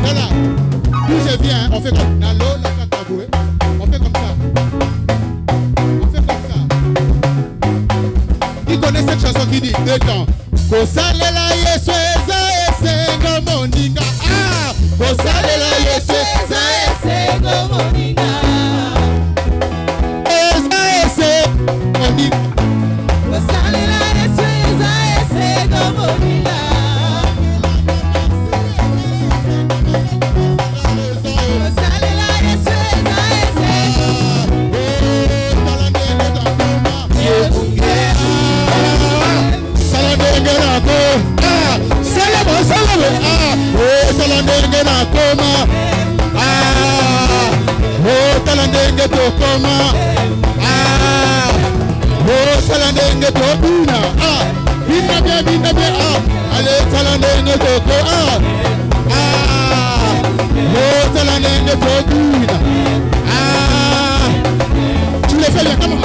Voilà. D'où je viens, on fait comme Nalo, la Kakaboué. On fait comme ça. On fait comme ça. Qui connaît cette chanson qui dit deux temps? Kosalela Yesu eza esengo moninga. Ah! Kosalela Yesu eza esengo moninga. Eza esengo moninga. Kosalela Yesu eza esengo moninga. Kosalela Yesu eza esengo. Tu le fais bien, comment?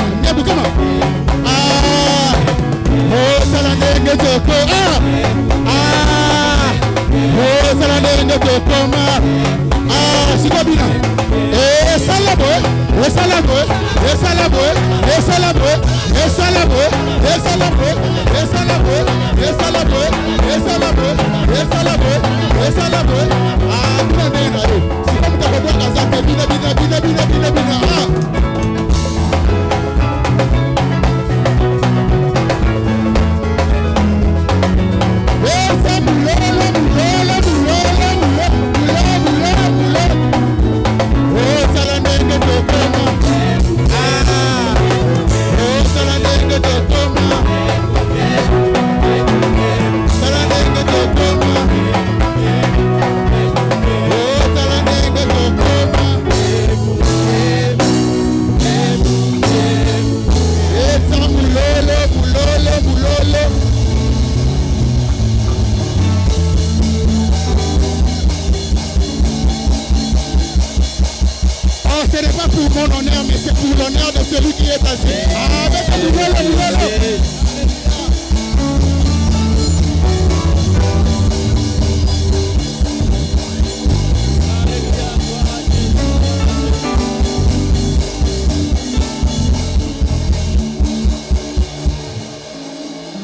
Ce n'est pas pour mon honneur, mais c'est pour l'honneur de celui qui est assis. Avec le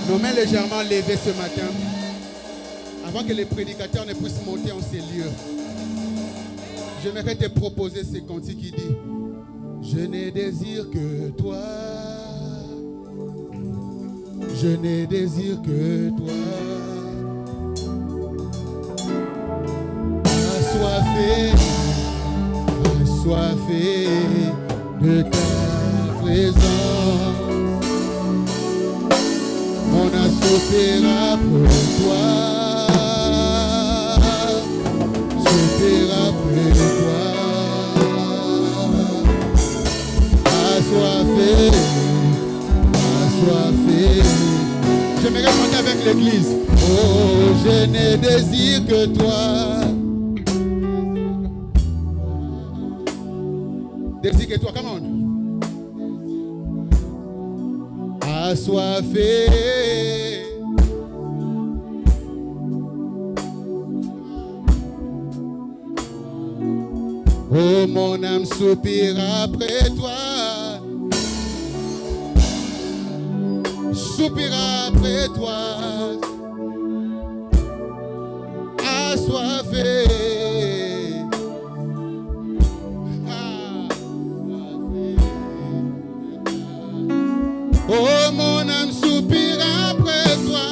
Nos mains légèrement levées ce matin, avant que les prédicateurs ne puissent monter en ces lieux. J'aimerais te proposer ce cantique qui dit: je ne désire que toi, je ne désire que toi, assoiffé de ta présence, mon assoupira pour toi. Assoiffé. J'aimerais chanter avec l'église. Oh, je ne désire que toi. Désire que toi, come on. Assoiffé. Oh, mon âme soupire après toi. Soupire après toi. Assoiffé. Oh, mon âme soupire après toi.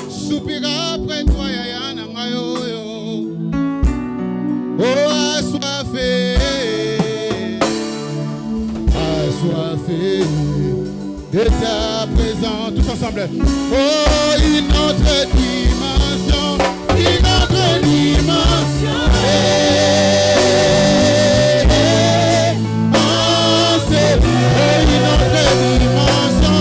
Soupire après toi, yaya nangayo. Oh, assoiffé, assoiffé de ta présence. Tous ensemble. Oh, une autre dimension, une autre dimension. Oh, c'est une autre dimension.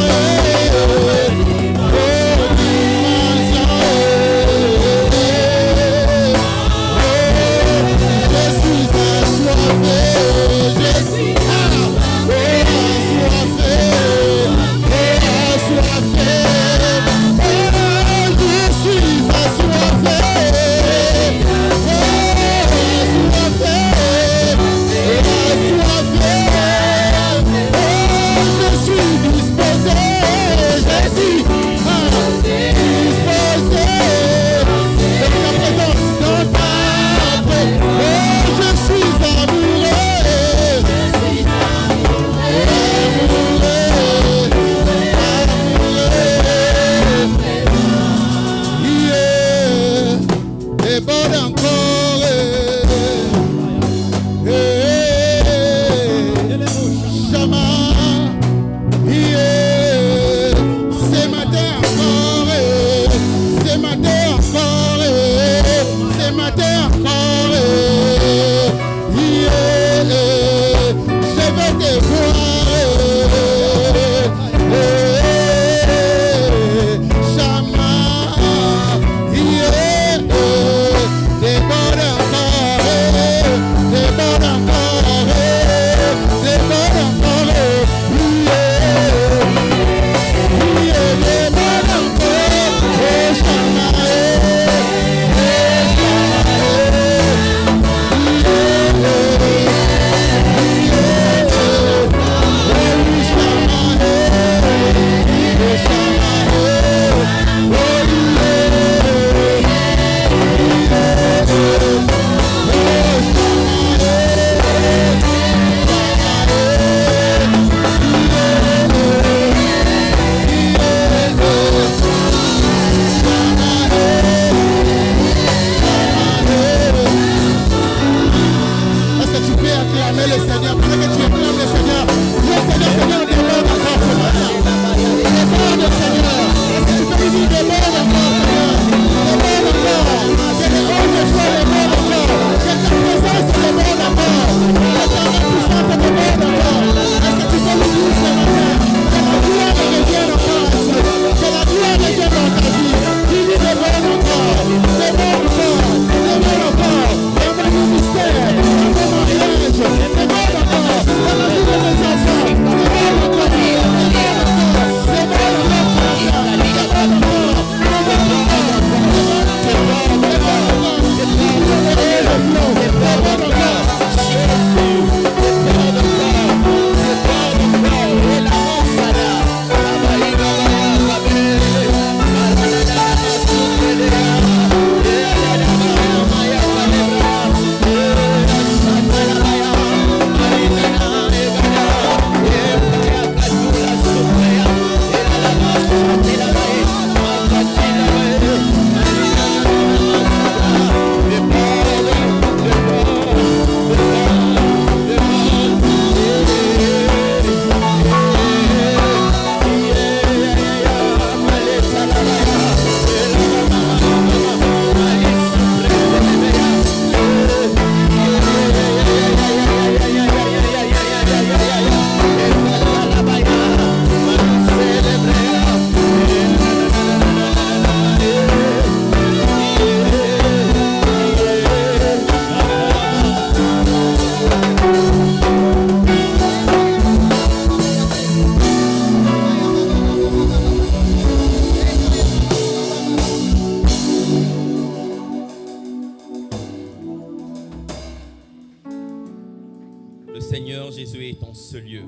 est en ce lieu.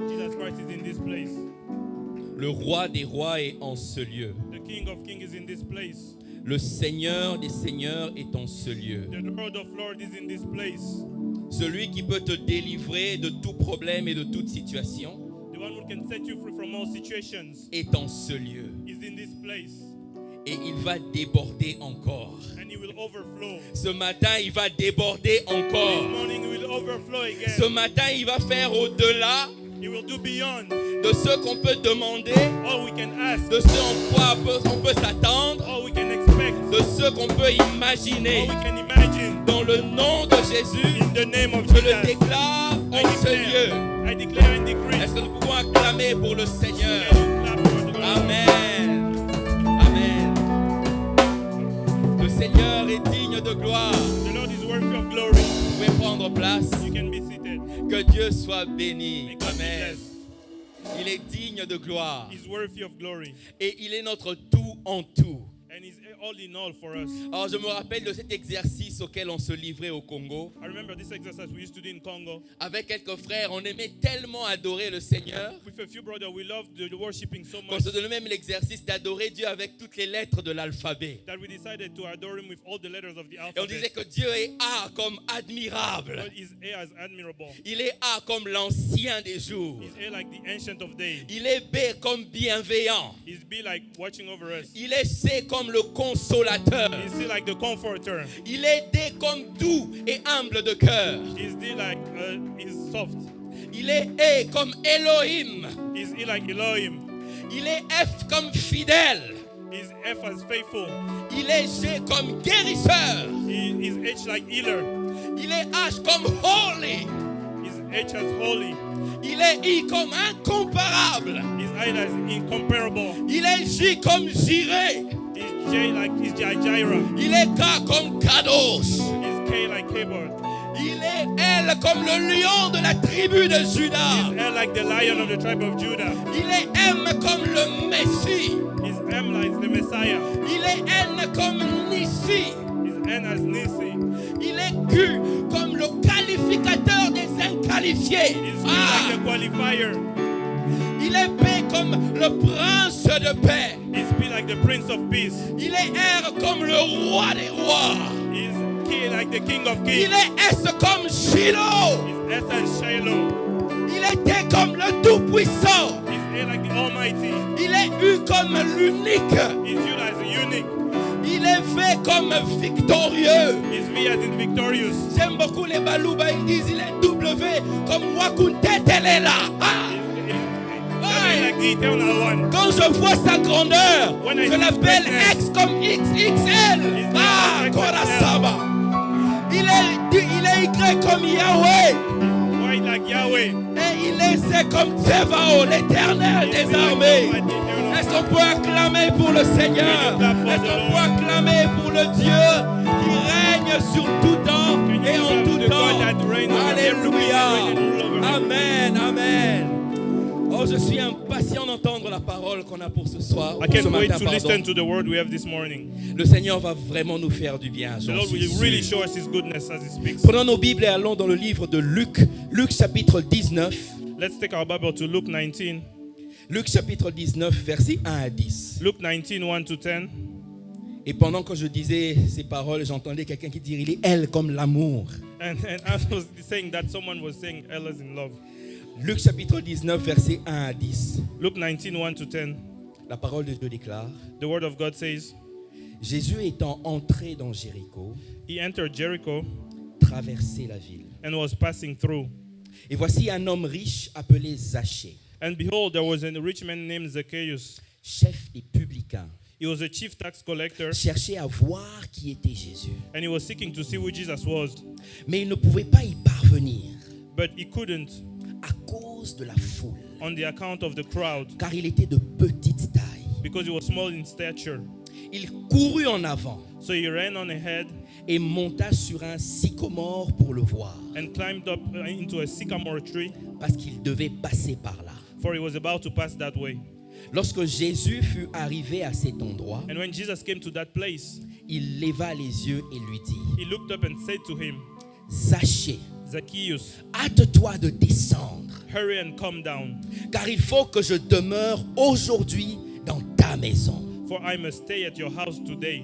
Jesus Christ is in this place. Le roi des rois est en ce lieu. The King of Kings is in this place. Le Seigneur des seigneurs est en ce lieu. The Lord of Lords is in this place. Celui qui peut te délivrer de tout problème et de toute situation The one who can set you free from all situations est en ce lieu. is in this place. Et il va déborder encore. And he will overflow. Ce matin, il va déborder This encore. morning he will overflow again. Ce matin, il va faire au-delà He will do beyond de ce qu'on peut demander, all we can ask, de ce en quoi on peut s'attendre, all we can expect, de ce qu'on peut all imaginer. we can imagine. Dans le nom de Jésus, In the name of je le Jesus, déclare en ce lieu. I declare and decree. Est-ce que nous pouvons acclamer pour le Seigneur? Can you clap for the Lord? Amen. Amen. Le Seigneur est digne de gloire. The Lord is worthy of glory. Vous pouvez prendre place. You can be seated. Que Dieu soit béni. May God be Amen. blessed. Il est digne de gloire. He's worthy of glory. Et il est notre tout en tout. And he's all in all for us. Alors je me rappelle de cet exercice auquel on se livrait au Congo. I remember this exercise we used to do in Congo. Avec quelques frères, on aimait tellement adorer le Seigneur With a few brothers, we loved the worshiping so qu'on much se donnait même l'exercice d'adorer Dieu avec toutes les lettres de l'alphabet. that we decided to adore him with all the letters of the Et on disait alphabet. que Dieu est A comme admirable. God is A as admirable. Il est A comme l'ancien des jours. He's A like the ancient of days. Il est B comme bienveillant. He's B like watching over us. Il est C comme le consolateur. He's C like the comforter. Il est D comme doux et humble de cœur. He's D like he's soft. Il est E comme Elohim. He's E like Elohim. Il est F comme fidèle. He's F as faithful. Il est G comme guérisseur. He's H like healer. Il est H comme holy. He's H as holy. Il est I comme incomparable. He's I as incomparable. Il est J comme Jireh. He's J like he's Jireh. Il est K comme Kadosh. He's K like Kabod. Il est L comme le lion de la tribu de Juda. He's L like the lion of the tribe of Judah. Il est M comme le Messie. He's M like the Messiah. Il est N comme Nissi. He's N as Nisi. Il est Q comme le qualificateur des inqualifiés. He's Q like the qualifier. Il est P comme le prince de paix. He's P like the Prince of Peace. Il est R comme le roi des rois. He's K like the King of Il Kings. est S comme Shiloh. He's S as Shiloh. Il est T comme le tout-puissant. He's A like the Almighty. Il est U comme l'unique. He's U as the unique. Il est V comme victorieux. He's V as in victorious. J'aime beaucoup les Balouba, ils disent il est W comme Wakunte Telela. He's like the eternal one. Quand je vois sa grandeur, When I je see l'appelle greatness. X comme XXL. He's Ah, like Korasaba. Il est Y comme Yahweh. White like Yahweh. Et il est Z comme Tsevao, l'éternel des armées. Est-ce qu'on peut acclamer pour le Seigneur? Est-ce qu'on peut acclamer pour le Dieu qui règne sur tout temps et en tout temps? Alléluia. Amen, amen. Oh, je suis impatient d'entendre la parole qu'on a pour ce soir. I Pour ce can't wait matin, to pardon. listen to the word we have this morning. Le Seigneur va vraiment nous faire du bien. The j'en Lord suis will really sûr. show us His goodness as He speaks. Prenons nos Bibles et allons dans le livre de Luc. Luc chapitre 19. Let's take our Bible to Luke 19. Luc chapitre 19, versets 1 à 10. Luke 19, 1 to 10. Et pendant que je disais ces paroles, j'entendais quelqu'un qui disait, il est elle comme l'amour. And as I was saying that, someone was saying Ella's in love. Luc chapitre 19, versets 1 à 10. Luke 19, 1 to 10. La parole de Dieu déclare, The word of God says, Jésus étant entré dans Jéricho, He entered Jericho traversait la ville. and was passing through. Et voici un homme riche appelé Zachée, And behold, there was a rich man named Zacchaeus. chef des publicains, He was a chief tax collector, cherchait à voir qui était Jésus. and he was seeking to see who Jesus was. Mais il ne pouvait pas y parvenir But he couldn't à cause de la foule, on the account of the crowd, car il était de petite taille. because he was small in stature. Il courut en avant So he ran on ahead et monta sur un sycomore pour le voir, and climbed up into a sycamore tree, parce qu'il devait passer par là. for he was about to pass that way. Lorsque Jésus fut arrivé à cet endroit, And when Jesus came to that place, il leva les yeux et lui dit, he looked up and said to him, Zachée, Zacchaeus, hâte-toi de descendre, hurry and come down, car il faut que je demeure aujourd'hui dans ta maison. for I must stay at your house today.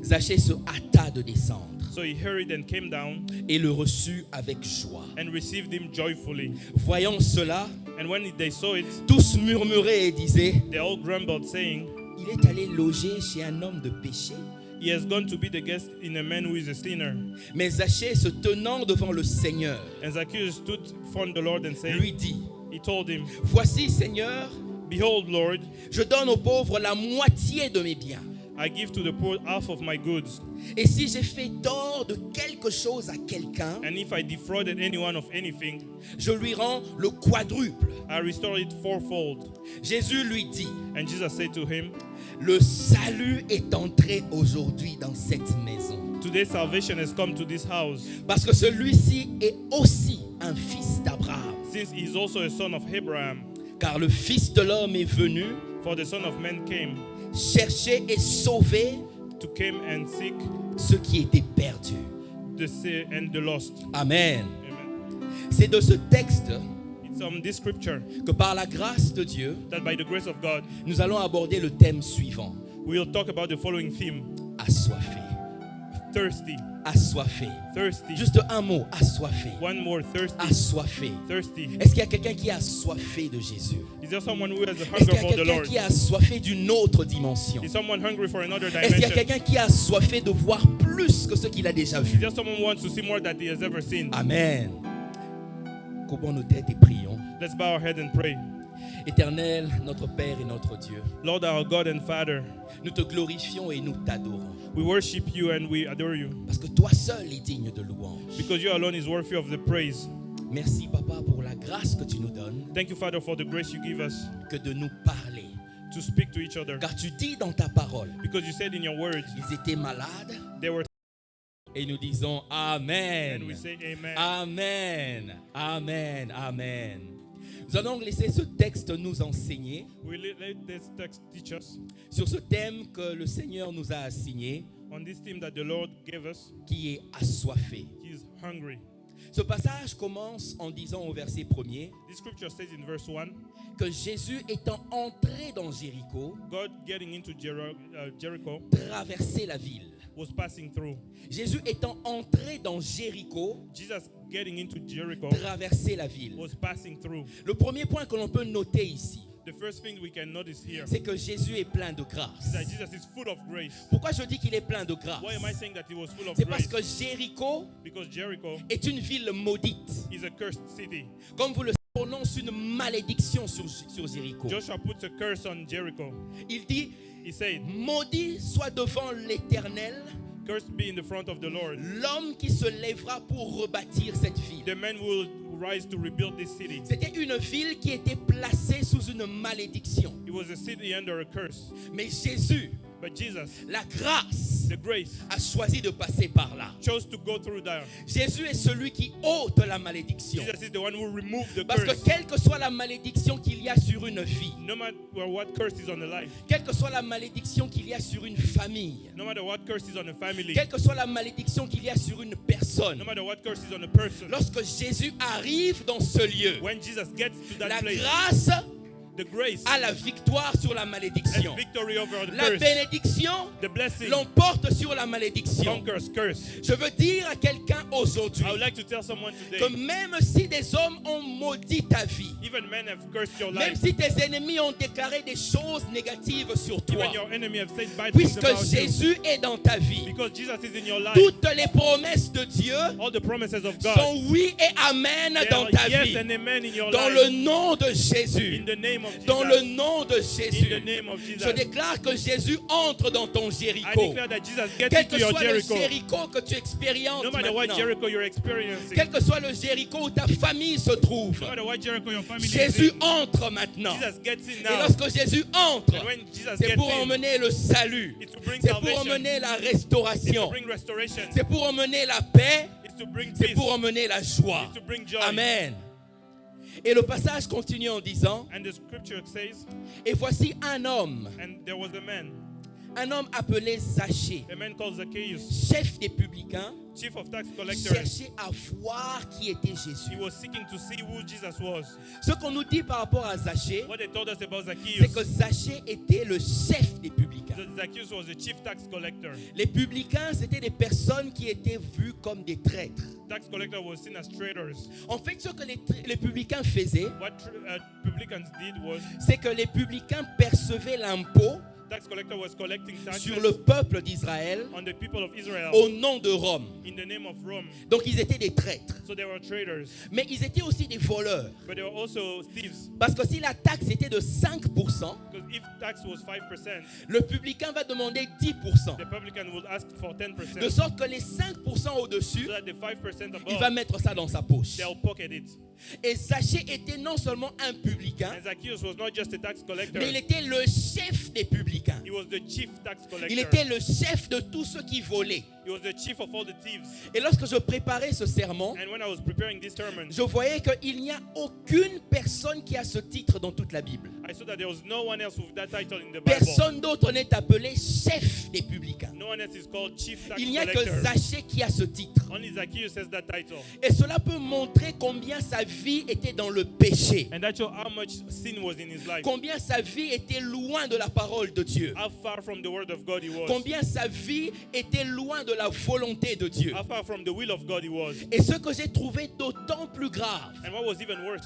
Zachée se hâta de descendre So he hurried and came down et le reçut avec joie. and received him joyfully. Voyant cela, And when they saw it, tous murmuraient et disaient, they all grumbled, saying, il est allé loger chez un homme de péché. he has gone to be the guest in a man who is a sinner. Mais Zachée, se tenant devant le Seigneur, And Zacchaeus stood before the Lord and said, lui dit, he told him, voici Seigneur, behold, Lord, je donne aux pauvres la moitié de mes biens. I give to the poor half of my goods. Et si j'ai fait tort de quelque chose à quelqu'un, And if I defrauded anyone of anything, je lui rends le quadruple. I restore it fourfold. Jésus lui dit, And Jesus said to him, le salut est entré aujourd'hui dans cette maison. today salvation has come to this house, Parce que celui-ci est aussi un fils d'Abraham. since he is also a son of Abraham. Car le Fils de l'homme est venu For the Son of Man came chercher et sauver to come and seek ce qui était perdu. the sick and the lost. Amen. Amen. C'est de ce texte It's from this scripture que par la grâce de Dieu, that by the grace of God, nous allons aborder le thème suivant. we'll talk about the following theme: Assoiffé. thirsty. Assoiffé. Thirsty. Juste un mot, assoiffé. One more, thirsty. Assoiffé. Thirsty. Est-ce qu'il y a quelqu'un qui est assoiffé de Jésus? Is there someone who has a Est-ce qu'il hunger y a for the quelqu'un Lord? qui est assoiffé d'une autre dimension? Is someone hungry for another Est-ce qu'il y a dimension? quelqu'un qui est assoiffé de voir plus que ce qu'il a déjà Is vu? there someone who wants to see more than he has ever seen? Amen. Courbons nos têtes et prions. Let's bow our head and pray. Éternel, notre Père et notre Dieu, Lord, our God and Father, nous te glorifions et nous t'adorons. we worship you and we adore you Parce que toi seul es digne de louange. because you alone is worthy of the praise. Merci, Papa, pour la grâce que tu nous donnes, Thank you, Father, for the grace you give us que de nous parler. to speak to each other. Car tu dis dans ta parole, Because you said in your word, ils étaient malades they were, et nous disons Amen. and we say amen. Amen. Amen. Amen. Nous allons laisser ce texte nous enseigner We let this text teach us sur ce thème que le Seigneur nous a assigné, on this theme that the Lord gave us. qui est assoiffé. He is hungry. Ce passage commence en disant au verset 1er This scripture says in verse 1, que Jésus étant entré dans Jéricho, God getting into Jericho traversait la ville. was passing through. Jésus étant entré dans Jéricho, Jesus getting into Jericho traversait la ville. was passing through. Le premier point que l'on peut noter ici, The first thing we can notice here c'est que Jésus est plein de is grâce. that Jesus is full of grace. Pourquoi je dis qu'il est plein de grâce? Why am I saying that he was full of C'est parce grace? que Jéricho Because Jericho est une ville maudite. is a cursed city. Comme vous le savez, on prononce une malédiction sur Jéricho. Joshua puts a curse on Jericho. Il dit, He said, maudit soit devant l'Éternel cursed be in the front of the Lord l'homme qui se lèvera pour rebâtir cette ville. the man who will rise to rebuild this city. C'était une ville qui était placée sous une malédiction. It was a city under a curse. Mais Jésus, But Jesus, la grâce, the grace, a choisi de passer par là. chose to go through there. Jésus est celui qui ôte la malédiction. Jesus is the one who removed the Parce que curse. quelle que soit la malédiction qu'il y a sur une vie, No matter what curse is on a life, quelle que soit la malédiction qu'il y a sur une famille, no matter what curse is on a family, quelle que soit la malédiction qu'il y a sur une personne, no matter what curse is on a person, lorsque Jésus arrive dans ce lieu, when Jesus gets to that la place, grâce the grace a la victoire sur la malédiction. has victory over the La curse. bénédiction The blessing l'emporte sur la malédiction. conquers curse. Je veux dire à quelqu'un aujourd'hui I would like to tell someone que today, même si des hommes ont maudit ta vie, even men have cursed your même life, si tes ennemis ont déclaré des choses négatives sur toi, even your enemy have said bad things puisque about you, Jésus est dans ta vie, because Jesus is in your life, toutes les promesses de Dieu all the promises of God, sont oui et amen they dans are ta yes vie. and amen in your Dans life. le nom de Jésus. In the name of Jesus. Dans le nom de In Jésus. the name of Jesus. Je déclare que Jésus entre dans ton I Jéricho. declare that Jesus gets Quel into que your soit le Jericho. Jéricho que tu expériences No matter what maintenant, Jericho you're experiencing, quel que soit le Jéricho où ta famille se trouve, no matter what Jericho your family Jésus is in, entre maintenant. Jesus gets in Et now. lorsque Jésus entre, And when Jesus c'est gets pour in, emmener le salut. it's to bring C'est pour salvation. emmener la It's to restauration. bring restoration. C'est pour emmener la paix. It's to bring C'est peace. pour emmener la joie. It's to bring joy. Amen. Et le passage continue en disant, And the scripture says, et voici un homme and there was a man Un homme appelé Zachée, a man called Zacchaeus, chef des publicains, chief of tax collectors, cherchait à voir qui était he Jésus. was seeking to see who Jesus was. Ce qu'on nous dit par rapport à Zachée, What they told us about c'est Zacchaeus, que Zachée était le chef des publicains. that Zacchaeus was the chief tax collector. Les publicains, c'était des personnes qui étaient vues comme des traîtres. Tax collector was seen as traitors. En fait, ce que les publicains faisaient, What publicans did was, c'est que les publicains percevaient l'impôt tax collector was collecting taxes sur le peuple d'Israël on the people of Israel au nom de Rome. in the name of Rome. Donc ils étaient des traîtres. So they were traitors, Mais ils étaient aussi des voleurs. but they were also thieves. Parce que si la taxe était de 5%, Because if tax was 5%, le publicain va demander 10%. the publican would ask for 10%. De sorte que les 5% au-dessus, So that the 5% il va above, mettre ça dans sa poche. they'll pocket it. Et Zachée était non seulement un publicain, And Zacchaeus was not just a tax collector, mais il était le chef des publicains. he was the chief tax Il collector. était le chef de tous ceux qui volaient. He was the chief of all the thieves. Et lorsque je préparais ce sermon, And when I was preparing this sermon, je voyais qu'il n'y a aucune personne qui a ce titre dans toute la Bible. I saw that there was no one else with that title in the Bible. Personne d'autre n'est appelé chef des publicains. No one else is called chief tax Il n'y a que collector. Zachée qui a ce titre. Only Zacchaeus has that title. Et cela peut montrer combien sa vie était dans le péché. And that shows how much sin was in his life. Combien sa vie était loin de la parole de Dieu. How far from the word of God he was. Combien sa vie était loin de la volonté de Dieu. How far from the will of God he was. Et ce que j'ai trouvé d'autant plus grave, And what was even worse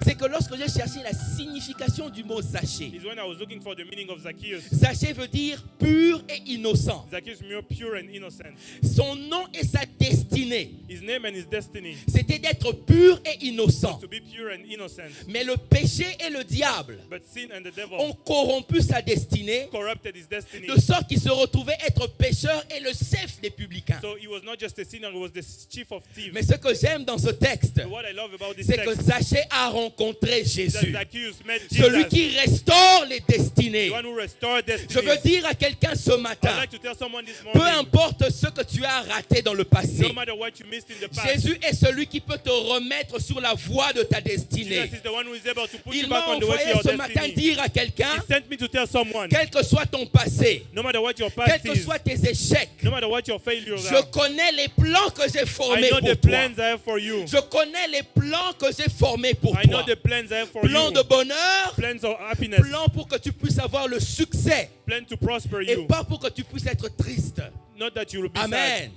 c'est que lorsque j'ai cherché la signification du mot Zachée, is when I was looking for the meaning of Zacchaeus. Zachée veut dire pur et innocent. Zacchaeus means pure and innocent. Son nom et sa destinée, His name and his destiny c'était d'être pur et innocent. to be pure and innocent. Mais le péché et le diable But sin and the devil ont corrompu sa destinée, corrupted his destiny. de sorte qu'il se retrouvait être pécheur et le chef des publicains. So he was not just a sinner, he was the chief of thieves. Mais ce que j'aime dans ce texte, But what I love about this c'est que text Zachée a rencontré is that Jésus, Zacchaeus met celui Jesus, qui restaure les destinées. the one who restored Je destiny. veux dire à quelqu'un ce I'd matin, like to tell someone this peu morning, importe ce que tu as raté dans le passé, no matter what you missed in the past, Jésus est celui qui peut te remettre sur la voie de ta Jesus destinée. is the one who is able to put Il you m'a back on the way to envoyé your ce matin destiny. dire à quelqu'un, He sent me to tell someone, quel que soit ton passé, no matter what your quels past que is, soient tes échecs, no matter what your failures je are, connais les plans que j'ai I formés know pour the toi. plans I have for you. Je connais les plans que j'ai formés pour I know toi. the plans I have for Plan you. de bonheur, Plans of happiness, plan pour que tu puisses avoir le succès plan to prosper et you, pas pour que tu puisses être triste. not that you will be Amen.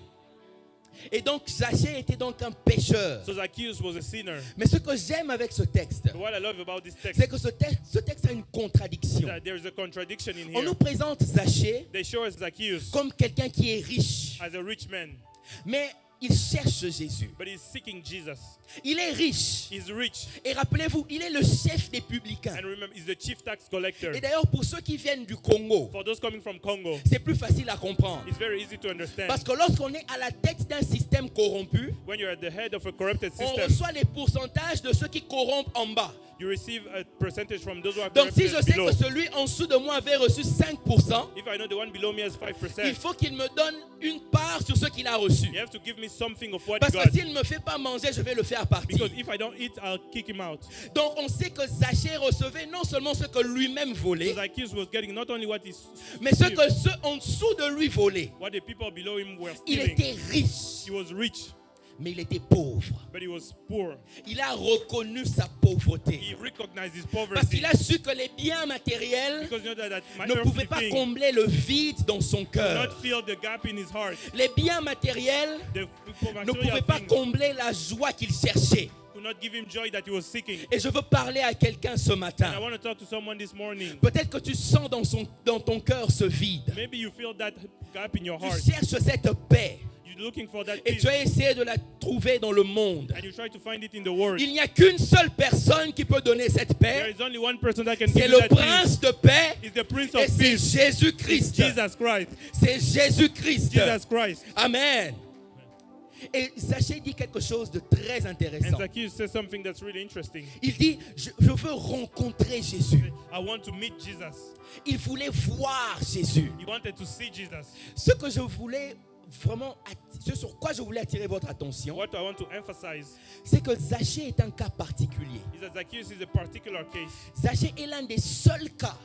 Et donc Zachée était donc un pécheur. sad. So Zacchaeus was a sinner. Mais ce que j'aime avec ce texte, But what I love about this text c'est que ce texte a une is contradiction. that there is a contradiction in On here. nous présente Zachée They show us Zacchaeus comme quelqu'un qui est riche, as a rich man, mais il cherche Jésus. but he's seeking Jesus. Il est riche. He's rich, Et rappelez-vous, il est le chef des publicains. and remember, he's the chief tax collector. Et d'ailleurs, pour ceux qui viennent du Congo, For those coming from Congo, c'est plus facile à comprendre. it's very easy to understand. Parce que lorsqu'on est à la tête d'un système corrompu, When you're at the head of a corrupted on system, reçoit les pourcentages de ceux qui corrompent en bas. you receive a percentage from those who are Donc si je corrupted sais below. que celui en dessous de moi avait reçu 5%, If I know the one below me has il 5%, faut qu'il me donne une part sur ce qu'il a reçu. you have to give me something of what he Parce que got. s'il ne me fait pas manger, je vais le faire partir. Because if I don't eat, I'll kick him out. Donc on sait que Zachée recevait non seulement ce que lui-même So volait, Zacchaeus was getting not only what he mais ce stole, que ceux en dessous de lui volaient. what the people below him were Il stealing. était riche, He was rich, mais il était pauvre. but he was poor. Il a reconnu sa pauvreté. He recognized his Parce poverty. qu'il a su que les biens matériels Because you know that my ne pouvaient earthly pas thing combler le vide dans son could cœur. not fill the gap in his heart. Les biens matériels The ne material pouvaient pas things combler la joie qu'il cherchait. could not give him joy that he was seeking. Et je veux parler à quelqu'un ce And I matin. want to talk to someone this morning. Peut-être que tu sens dans ton cœur ce vide. Maybe you feel that gap in your Tu heart. cherches cette paix You're looking for that et peace, tu as essayé de la trouver dans le monde. and you try to find it in the world. Il n'y a qu'une seule personne qui peut donner cette There paix. is only one person that can C'est give you le that peace. prince de paix It's the Prince et of c'est Peace. Jésus-Christ. Jesus Christ. C'est Jésus-Christ. Jesus Christ. Amen. Et Zachée dit quelque chose de très And intéressant. Zacchaeus says something that's really interesting. Il dit, je veux rencontrer Jésus. I want to meet Jesus. Il voulait voir Jésus. He wanted to see Jesus. Ce que je voulais vraiment, ce sur quoi je voulais attirer votre attention, What I want to emphasize c'est que Zachée est un cas particulier. is that Zacchaeus is a particular case. Zachée est l'un des seuls cas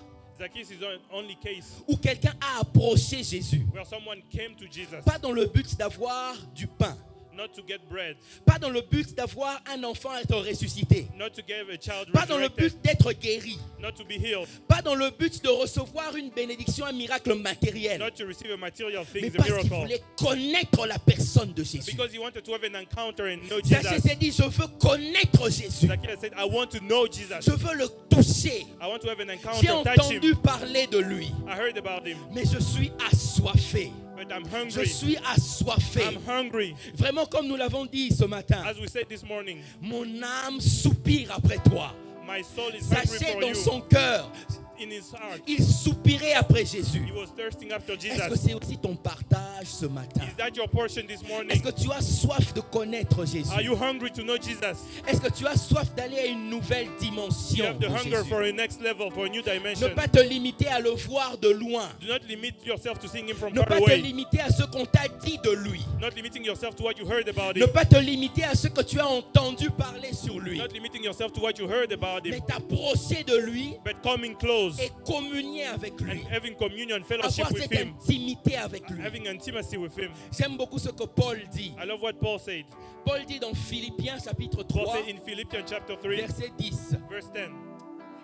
Zacchaeus is the only case où quelqu'un a approché Jésus. where someone came to Jesus, Pas dans le but d'avoir du pain. not to get bread, Pas dans le but d'avoir un enfant être ressuscité. not to get a child Pas dans le resurrected, but d'être guéri. not to be healed, Pas dans le but de recevoir une bénédiction, un miracle matériel. not to receive a material Mais thing, a parce qu'il miracle, voulait connaître la personne de Jésus. because he wanted to have an encounter and know Zachée Jesus. s'est dit, je veux connaître Jésus. Zacchaeus said, I want to know Jesus. Je veux le toucher. I want to have an J'ai encounter, touch him. entendu parler de lui. I heard about him, Mais je suis assoiffé. but I'm Je hungry. suis assoiffé. I'm hungry. Vraiment, comme nous l'avons dit ce matin, As we said this morning, mon âme soupire après toi. my soul is hungry Zachée, for dans you. son cœur, In his heart, il soupirait après Jésus. he was thirsting after Est-ce que Jesus. c'est aussi ton partage ce matin? Is that your portion this morning? Est-ce que tu as soif de connaître Jésus? Are you hungry to know Jesus? Est-ce que tu as soif d'aller à une nouvelle You dimension have the de hunger Jésus? for a next level, for a new Ne dimension. pas te limiter à le voir de loin. Do not limit yourself to seeing him from Ne far pas te away. limiter à ce qu'on t'a dit de lui. Not limiting yourself to what you heard about Ne him. pas te limiter à ce que tu as entendu parler sur lui. Not limiting yourself to what you heard about Mais him. t'approcher de lui But coming close et communier avec lui. and having communion, fellowship Avoir with cette him. intimité avec lui. Having intimacy with him. J'aime beaucoup ce que Paul dit. I love what Paul said. Paul dit dans Philippiens chapitre Paul 3, said in Philippians chapter 3, verset 10. verse 10.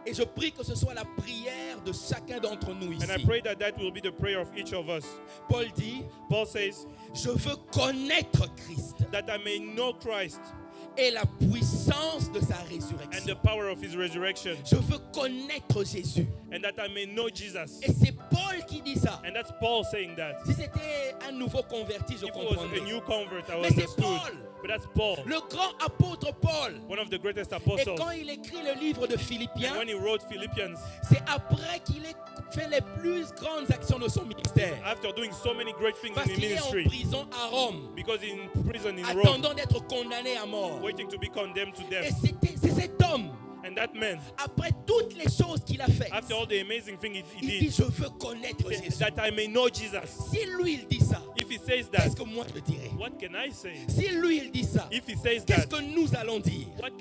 Et je prie que ce soit la prière de chacun d'entre nous And I ici. pray that that will be the prayer of each of us. Paul dit, Paul says, je veux connaître Christ that I may know Christ et la puissance de sa and résurrection. the power of his resurrection, Je veux connaître Jésus. and that I may know Jesus. Et c'est Paul qui dit ça. And that's Paul saying that. Si c'était un nouveau converti, je If it was comprendrais. a new convert, I Mais c'est understood. Paul. But that's Paul, Le grand apôtre Paul. one of the greatest Et apostles. quand il écrit le livre de And Philippiens, when he wrote Philippians, c'est après qu'il ait fait les plus grandes actions de son ministère. after doing so many great things Parce in qu'il est en ministry, prison à Rome, because in prison in Rome, attendant d'être condamné à mort. waiting to be condemned to Et death. c'est cet homme, And that man, après toutes les choses qu'il a faites, after all the amazing things he il dit, did, je veux connaître said, Jésus. that I may know Jesus. Si lui, il dit ça, If he says qu'est-ce that, que moi je dirais? what can I say? Si lui, il dit ça, If he says qu'est-ce that, que nous allons dire? what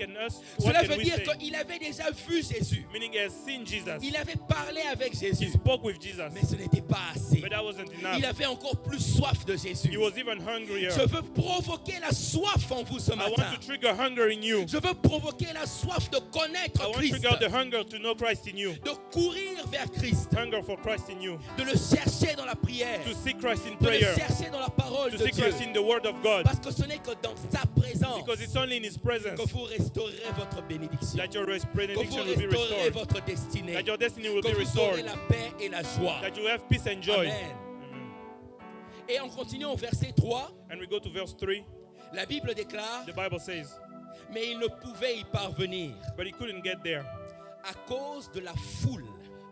Cela can veut we dire say? qu'il avait déjà vu Jésus. Meaning he has seen Jesus. Il avait parlé avec He Jésus. spoke with Jesus. Mais ce n'était pas assez. But that wasn't Il enough. avait encore plus soif de Jésus. He was even hungrier. Je veux provoquer la soif en vous ce I matin. want to trigger hunger in you. Je veux provoquer la soif de I connaître want to Christ, trigger the hunger to know Christ in you. de courir vers Christ, Hunger for Christ in you. de le chercher dans la prière, To seek Christ in de le prayer. chercher dans la parole To de seek Dieu. Christ in the Word of God. Parce que ce n'est que dans sa présence Because it's only in His presence que vous restaurerez votre bénédiction, that your que benediction vous will be restaurerez restored. votre destinée, That your destiny will que be vous aurez restored. la paix et la joie. That you have peace and joy. Amen. Et en continuant au verset 3, And we go to verse 3. la Bible déclare, The Bible says, mais il ne pouvait y parvenir but he couldn't get there à cause de la foule,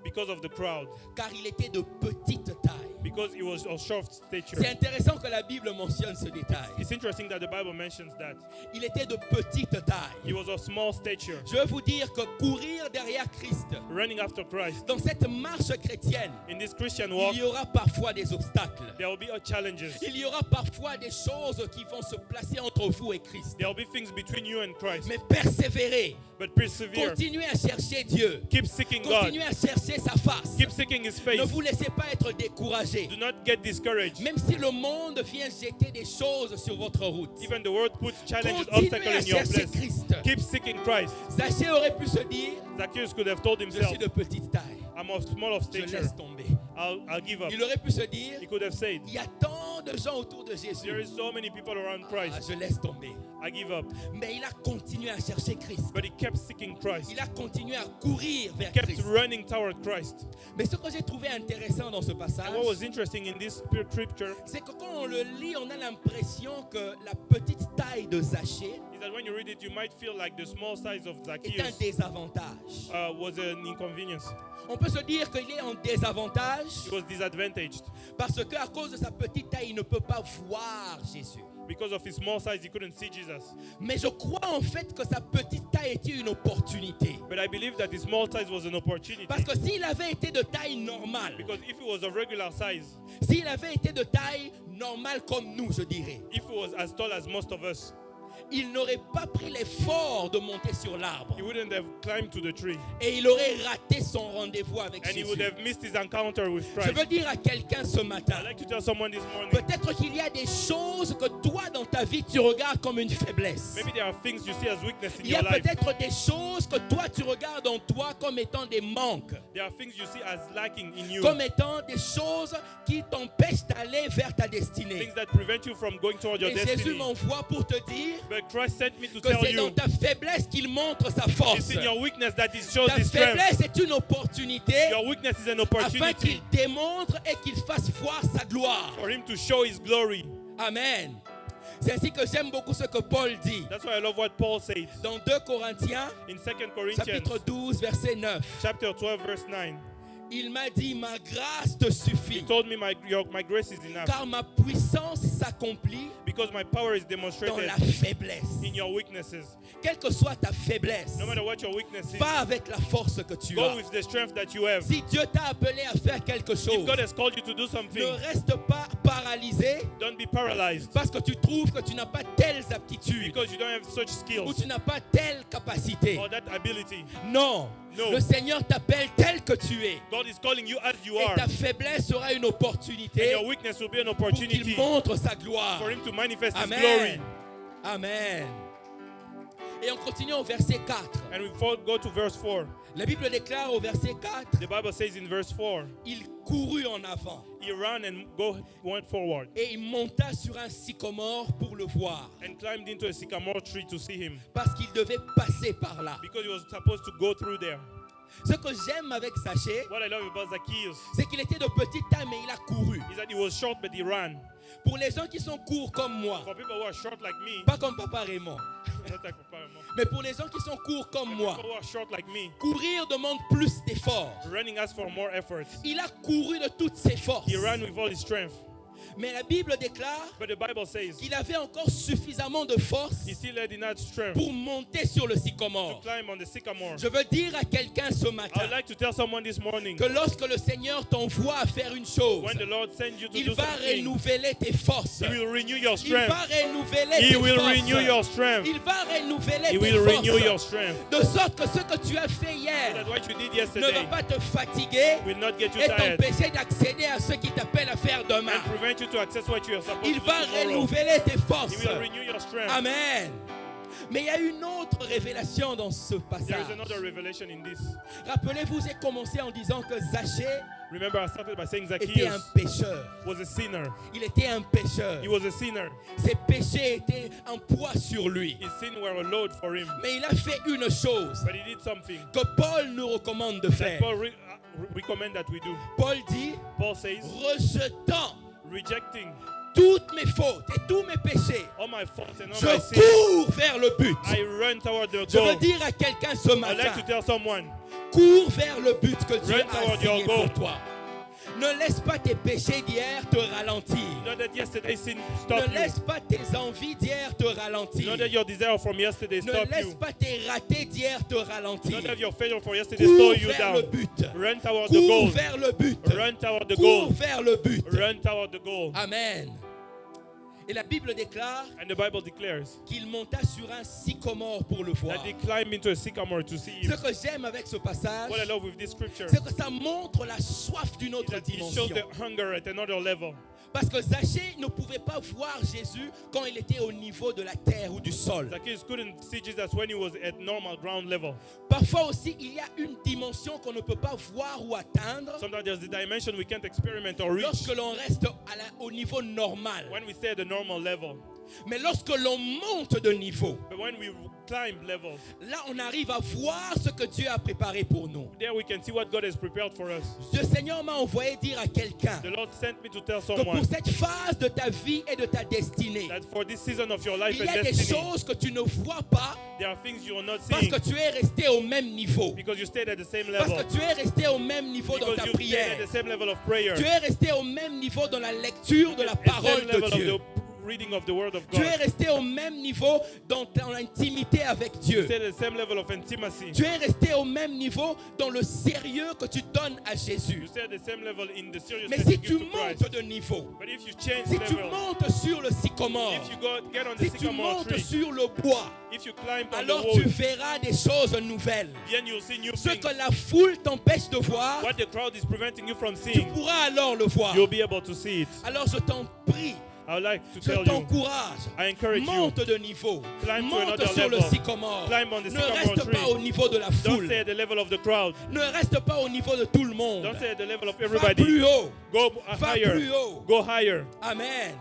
because of the crowd. car il était de petite taille. Because he was of short stature. C'est intéressant que la Bible mentionne ce détail. It's interesting that the Bible mentions that. Il était de petite taille. He was of small stature. Je veux vous dire que courir derrière Christ, Running after Christ. dans cette marche chrétienne, In this Christian walk, il y aura parfois des obstacles. there will be challenges. Il y aura parfois des choses qui vont se placer entre vous et Christ. There will be things between you and Christ. Mais persévérez, But persevere. continuez à chercher Dieu, Keep seeking God. continuez à chercher sa face. Keep seeking His Ne face. vous laissez pas être découragé. Do not get discouraged. Même si le monde vient jeter des choses sur votre route, Even the world puts challenges, continuez obstacles à in your chercher place. Christ. Keep seeking Christ. Zachée aurait pu se dire, Zacchaeus could have told je himself, suis de petite taille, I'm of small of je stature. laisse tomber. I'll give up. Il aurait pu se dire, He could have said, il y a tant de gens autour de there Jésus, is so many people around ah, Christ. je laisse tomber. I give up. Mais il a continué à chercher Christ. But he kept seeking Christ. Il a continué à courir vers Kept Christ. running toward Christ. Mais ce que j'ai trouvé intéressant dans ce passage, And what was interesting in this scripture c'est que quand on le lit, on a l'impression que la petite taille de Zachée is that when you read it, you might feel like the small size of est un Zacchaeus désavantage. was an inconvenience. On peut se dire qu'il est en désavantage He was disadvantaged. parce qu'à cause de sa petite taille, il ne peut pas voir Jésus. Because of his small size, he couldn't see Jesus. Mais je crois en fait que sa petite taille était une opportunité. But I believe that his small size was an opportunity. Parce que s'il avait été de taille normale, Because if it was of regular size, s'il avait été de taille normale comme nous, je dirais, if it was as tall as most of us, il n'aurait pas pris l'effort de monter sur l'arbre. he wouldn't have climbed to the tree. Et il aurait raté son rendez-vous avec And he Jésus. would have missed his encounter with Je Christ. veux dire à quelqu'un ce matin, I'd like to tell someone this morning, peut-être qu'il y a des choses que toi dans ta vie tu regardes comme une faiblesse. maybe there are things you see as weakness in Il y a your life. peut-être des choses que toi tu regardes en toi comme étant des manques, There are things you see as lacking in you. comme étant des choses qui t'empêchent d'aller vers ta destinée. Things that prevent you from going toward your Et Jésus destiny. m'envoie pour te dire But Christ sent me to que tell c'est dans you, ta faiblesse qu'il montre sa force. it's in your weakness that it shows Ta his strength. faiblesse est une opportunité Your weakness is an afin opportunity qu'il démontre et qu'il fasse voir sa gloire. for him to show his glory. Amen. C'est ainsi que j'aime beaucoup ce que Paul dit That's why I love what Paul says dans 2 Corinthiens, in 2 Corinthians chapitre 12, verset 9. chapter 12 verse 9. Il m'a dit, ma grâce te He suffit, told me my grace is enough car ma puissance s'accomplit because my power is dans demonstrated la faiblesse. in your weaknesses. Quelle que soit ta faiblesse, No matter what your weakness is, va avec la force que tu go as. with the strength that you have. Si Dieu t'a appelé à faire quelque If chose, God has called you to do something, ne reste pas paralysé don't be paralyzed parce que tu trouves que tu n'as pas telles aptitudes because you don't have such ou skills tu n'as pas telle capacité. or that ability. Non, No. le Seigneur t'appelle tel que tu es. God is calling you as you Et are, ta faiblesse sera une and opportunité your weakness will be an pour qu'il opportunity montre sa gloire. for him to manifest his Amen. glory. Amen. Et on continue au verset 4. And we go to verse 4. La Bible déclare au verset 4, The Bible says in verse 4, il courut en avant he ran and went forward et il monta sur un sycomore pour le voir and climbed into a sycamore tree to see him parce qu'il devait passer par là. because he was supposed to go through there. Ce que j'aime avec Zachée, What I love about Zacchaeus c'est qu'il était de petite taille mais il a couru. is that he was short but he ran. Pour les gens qui sont courts comme moi, For people who are short like me, pas comme Papa Raymond, not like Papa, mais pour les gens qui sont courts comme moi, people who are short like me, courir demande plus d'efforts. running asks for more effort. Il a couru de toutes ses forces. He ran with all his strength. Mais la Bible déclare But the Bible says qu'il avait encore suffisamment de force he still had enough strength pour monter sur le to sycomore. climb on the sycamore. Je veux dire à quelqu'un ce I matin would like to tell someone this morning, que lorsque le Seigneur t'envoie à faire une chose, when the Lord sends you to il do va something, renouveler tes forces. He will renew your Il va strength. renouveler He tes will forces. renew your strength. Il va renouveler He tes will renew your forces. strength. De sorte que ce que tu as fait So hier that what you did ne va yesterday pas te fatiguer will not get you et tired t'empêcher d'accéder à ce qui t'appelle à faire demain. and prevent you to access what you are supposed Il to do va tomorrow. renouveler tes He forces. will renew your strength. Amen. Mais il y a une autre révélation dans ce There passage. is another revelation in this. Rappelez-vous, j'ai commencé en disant que Zachée Remember, I started by saying était un Zacchaeus pécheur. was a sinner. Il était un pécheur. He was a sinner. Ses péchés étaient un poids sur lui. His sin were a load for him. Mais il a fait une chose But he did something que Paul nous recommande de that faire. Paul recommend that we do. Paul dit, Paul says, rejetant rejecting toutes mes fautes et tous mes péchés, all my faults and all je my sins, cours vers le but. I run toward the Je veux goal. dire à quelqu'un ce I'd matin, like to tell someone, cours vers le but que Dieu Run a toward your assigné goal. pour toi. Ne laisse pas tes péchés d'hier te ralentir. not that yesterday's sin Ne stopped you. laisse pas tes envies d'hier te ralentir. Not that your desire from yesterday Ne stopped laisse you. pas tes ratés d'hier te ralentir. Not that your failure from yesterday slow Cours you vers down. le but. Run toward the Cours goal. vers le but. Run toward the Cours goal. vers le but. Run toward the goal. Amen. Et la Bible déclare And the Bible declares qu'il monta sur un sycomore pour le voir. that they climbed into a sycamore to see Ce him. que j'aime avec ce passage, What I love with this scripture c'est que ça montre la soif d'une is autre that it shows dimension. the hunger at another level. Parce que Zachée ne pouvait pas voir Jésus quand il était au niveau de la terre ou du sol. Zacchaeus couldn't see Jesus when he was at normal ground level. Parfois aussi, il y a une dimension qu'on ne peut pas voir ou atteindre Sometimes there's a dimension we can't experiment or reach lorsque l'on reste au niveau normal. when we stay at the normal level. Mais lorsque l'on monte de niveau, But when we climb levels, là on arrive à voir ce que Dieu a préparé pour nous. there we can see what God has prepared for us. Le Seigneur m'a envoyé dire à quelqu'un The Lord sent me to tell que pour someone cette phase de ta vie et de ta destinée, that for this season of your life il y and a des destiny, choses que tu ne vois pas there are things you are not parce seeing que tu es resté au même niveau. because you stayed at the same Parce level. que tu es resté au même niveau dans Because ta you stayed prière. at the same level of prayer. Tu es resté au même niveau dans la lecture de la At the parole same de level Dieu. of the reading of the Word of Tu es God. resté au même niveau dans ton intimité avec You Dieu. stay at the same level of intimacy. Tu es resté au même niveau dans le sérieux que tu donnes à You Jésus. stay at the same level in the Mais seriousness si you tu give to Christ. montes de niveau, But if you change si tu level, montes sur le sycomore, if you get on the si tu sycamore montes tree, sur le bois, if you climb on alors the tu wall, verras des choses nouvelles. then you'll see new Ce things. que la foule t'empêche de voir, What the crowd is preventing you from tu seeing, pourras alors le voir. you'll be able to see it. Alors je t'en prie, I would like to je tell you, t'encourage, I encourage you, monte de niveau, Climb to monte another sur le level. sycomore. Climb on the Ne sycamore reste tree. pas au niveau de la don't foule. stay at the level of the crowd. Ne reste pas au niveau de tout le monde. Don't stay at the level of Va everybody. plus haut. Go Va higher. plus haut. Go higher. Amen.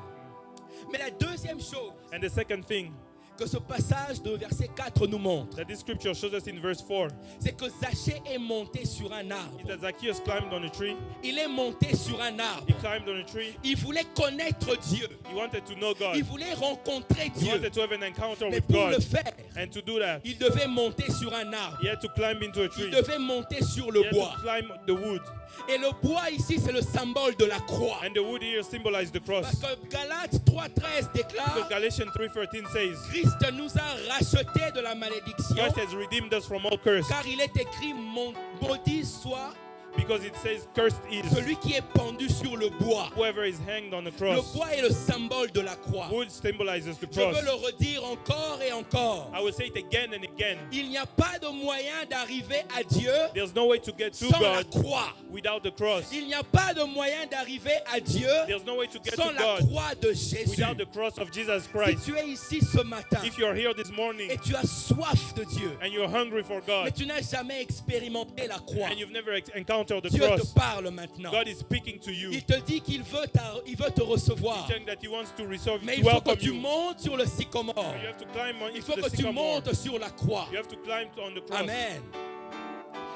Mais la deuxième chose And the second thing que ce passage de verset 4 nous montre, that this scripture shows us in verse 4 c'est que Zachée est monté sur un arbre. is that Zacchaeus climbed on a tree. Il est monté sur un arbre. He climbed on a tree. Il voulait connaître Dieu. He wanted to know God. Il voulait rencontrer He Dieu. wanted to have an encounter Mais with pour le God. faire, And to do that, il devait monter sur un arbre. he had to climb into a Il tree. devait monter sur He le had bois. to climb the wood. Et le bois ici, c'est le symbole de la croix. And the wood here symbolized the Parce cross. que Galates 3:13 Because déclare, Galatians 3:13 says, Christ nous a rachetés de la malédiction, Christ has redeemed us from all curse. car il est écrit, maudit soit Because it says, cursed is celui qui est pendu sur le bois. whoever is hanged on the Le cross. bois est le symbole de la croix. Wood symbolizes the Je veux cross. le redire encore et encore. I will say it again and again. Il n'y a pas de moyen d'arriver à Dieu There's no way to get to sans la God croix. without the cross. Il n'y a pas de moyen d'arriver à Dieu There's no way to get sans to la God croix de Jésus. without the cross of Jesus Si Christ. tu es ici ce matin If you're here this morning et tu as soif de Dieu, and you're hungry for mais God tu n'as jamais expérimenté la croix, and you've never encountered the Dieu te cross, parle maintenant. God is speaking to you. Il te dit qu'il veut, il veut te recevoir. Saying that He wants to receive, Mais to il faut que welcome tu you. montes sur le sycomore. You have to climb on Il into faut the que tu sycamore. montes sur la croix. You have to climb on the cross. Amen.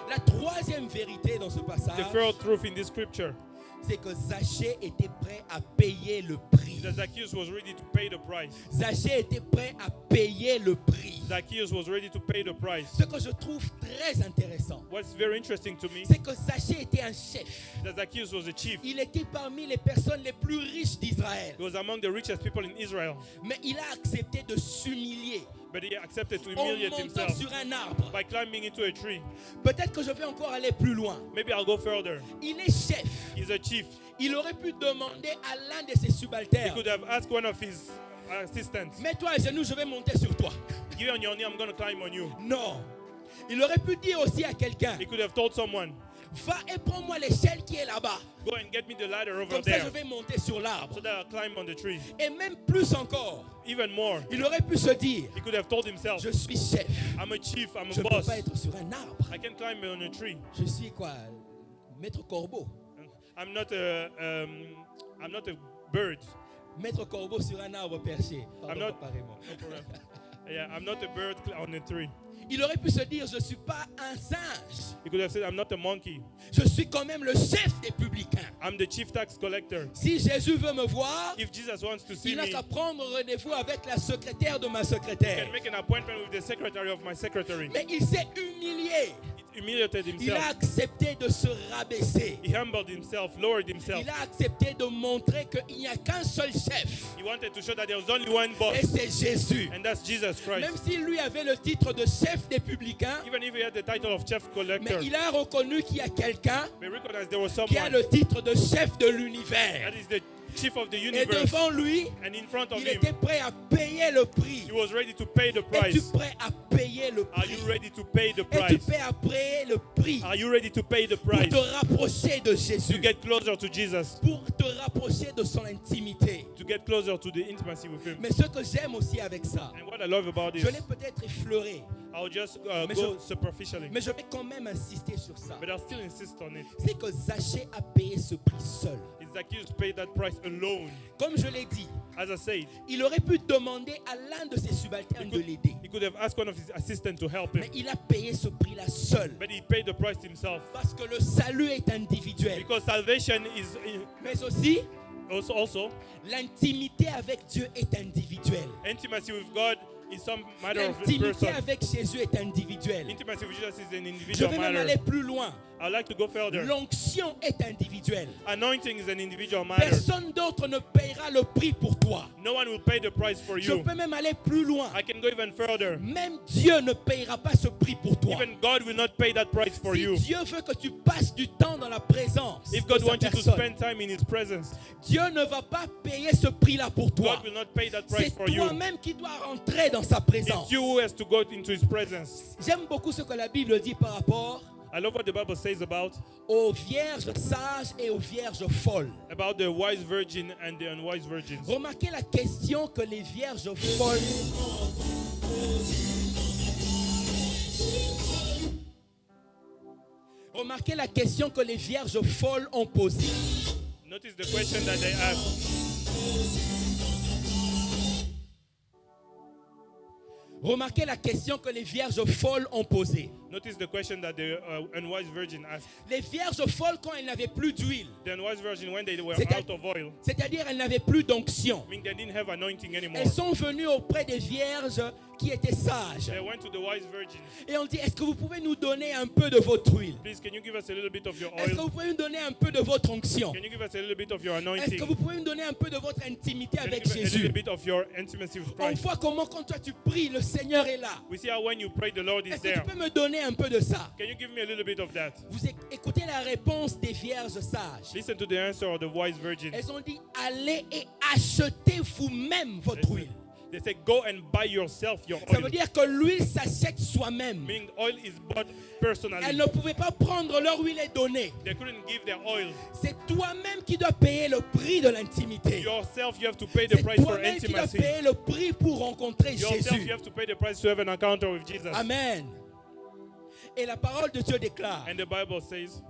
La troisième vérité dans ce The passage, third truth in this scripture c'est que Zachée était prêt à payer le prix. is that Zacchaeus was ready to pay the price. Zachée était prêt à payer le prix. Zacchaeus was ready to pay the price. Ce que je trouve très intéressant, What's very interesting to me c'est que Zachée était un chef. is that Zacchaeus was a chief. Il était parmi les personnes les plus riches d'Israël. He was among the richest people in Israel. Mais il a accepté de s'humilier But he accepted to en humiliate montant himself sur un arbre. by climbing into a tree. Peut-être que je vais encore aller plus loin. Maybe I'll go further. Il est chef. He's a chief. Il aurait pu demander à l'un de ses He subalternes, could have asked one of his assistants, mets-toi à genoux, je vais monter sur toi. give on your knee, I'm going to climb on you. Non. Il aurait pu dire aussi à quelqu'un, He could have told someone, va et prends-moi l'échelle qui est là-bas. go and get me the ladder over Comme ça, je there vais monter sur l'arbre. so that I'll climb on the tree. Et même plus encore, Even more, il aurait pu se dire, he could have told himself, je suis chef. I'm a chief, I'm Je a ne peux boss. pas être sur un arbre. I can climb on a tree. Je suis quoi? Maître Corbeau. I'm not a bird. Maître Corbeau sur un arbre perché. Pardon, I'm not- apparemment. Yeah, I'm not a bird on a tree. Il aurait pu se dire, je ne suis pas un singe. He could have said, I'm not a monkey. Je suis quand même le chef des publicains. I'm the chief tax collector. Si Jésus veut me voir, If Jesus wants to see il n'a me, qu'à prendre rendez-vous avec la secrétaire de ma he secrétaire. can make an appointment with the secretary of my secretary. Mais il s'est humilié. He humiliated Il a himself. accepté de se rabaisser. He humbled himself, lowered himself. Il a accepté de montrer qu'il n'y a qu'un seul chef. He wanted to show that there was only one boss, Et c'est Jésus. and that's Jesus Christ. Même s'il lui avait le titre de chef des publicains, Even if he had the title of chief mais collector, il a reconnu qu'il y a quelqu'un we recognized there was qui a someone le titre de chef de l'univers. that is the chief of the Et universe, devant lui, and in front of il him, était prêt à payer le prix. he was ready to pay the Es-tu price. prêt à payer le Are prix? you ready to pay the Es-tu price? prêt à payer le prix Are you ready to pay the pour price te rapprocher de to Jésus, get closer to Jesus, pour te rapprocher de son intimité? to get closer to the intimacy with him? Mais ce que j'aime aussi avec ça, And what I love about je this, l'ai peut-être effleuré, I'll just Mais go je- superficially, mais je vais quand même insister sur ça. but I'll still insist on it. C'est que Zachée a payé ce prix seul. Is Zacchaeus paid that price alone? Comme je l'ai dit, As I said, il aurait pu demander à l'un de ses subalternes de l'aider. he could have asked one of his assistants to help him, Mais il a payé ce prix-là seul. but he paid the price himself. Parce que le salut est individuel. Because salvation is Mais aussi, also l'intimité avec Dieu est individuelle. intimacy with God is some matter of L'intimité person. avec Jésus est individuelle. Intimacy with Jesus is an Je individual vais même matter. aller plus loin. I'd like to go further. L'onction est individuelle. Anointing is an individual matter. Personne d'autre ne payera le prix pour toi. No one will pay the price for Je you. peux même aller plus loin. I can go even further. Même Dieu ne payera pas ce prix pour toi. Even God will not pay that price for Si you. Dieu veut que tu passes du temps dans la présence If de God sa wants you to personne, spend time in His presence, Dieu ne va pas payer ce prix-là pour toi. God will not pay that price C'est for you. toi-même qui dois rentrer dans sa présence. It's you who has to go into His presence. J'aime beaucoup ce que la Bible dit par rapport I love what the Bible says about aux vierges sages et aux vierges folles. the wise virgin and the unwise virgins. Remarquez la question que les vierges folles Remarquez la question que les vierges folles ont posée. Notice the question that they asked. Remarquez la question que les vierges folles ont posée. Notice the question that the unwise virgin asked. Les vierges folles, quand elles n'avaient plus d'huile, The unwise virgin, when they were C'est à- out of oil, c'est-à-dire elles n'avaient plus d'onction, meaning they didn't have anointing anymore. elles sont venues auprès des vierges qui étaient sages. They went to the wise virgin. Et on dit, est-ce que vous pouvez nous donner un peu de votre huile? Please, can you give us a little bit of your Est-ce que oil? vous pouvez nous donner un peu de votre onction? Can you give us a little bit of your Est-ce anointing? que vous pouvez nous donner un peu de votre intimité Can you avec give us a little Jésus? bit of your intimacy with On Christ? voit comment quand toi tu pries, le Seigneur est là. We see how when you pray, the Lord is Est-ce que there. tu peux me donner un peu de ça? Can you give me a little bit of that? Vous écoutez la réponse des vierges sages. Listen to the answer of the wise virgin. Elles ont dit, allez et achetez vous-même votre huile. They say, go and buy yourself your Ça veut oil. dire que l'huile s'achète soi-même. Meaning oil is bought personally. Elles ne pouvaient pas prendre leur huile et donner. They couldn't give their oil. C'est toi-même qui dois payer le prix de l'intimité. Yourself, you have to pay the C'est price for toi-même qui dois intimacy. payer le prix pour rencontrer Yourself, Jésus. you have to pay the price to have an encounter with Jesus. Amen. Et la parole de Dieu déclare, And the Bible says,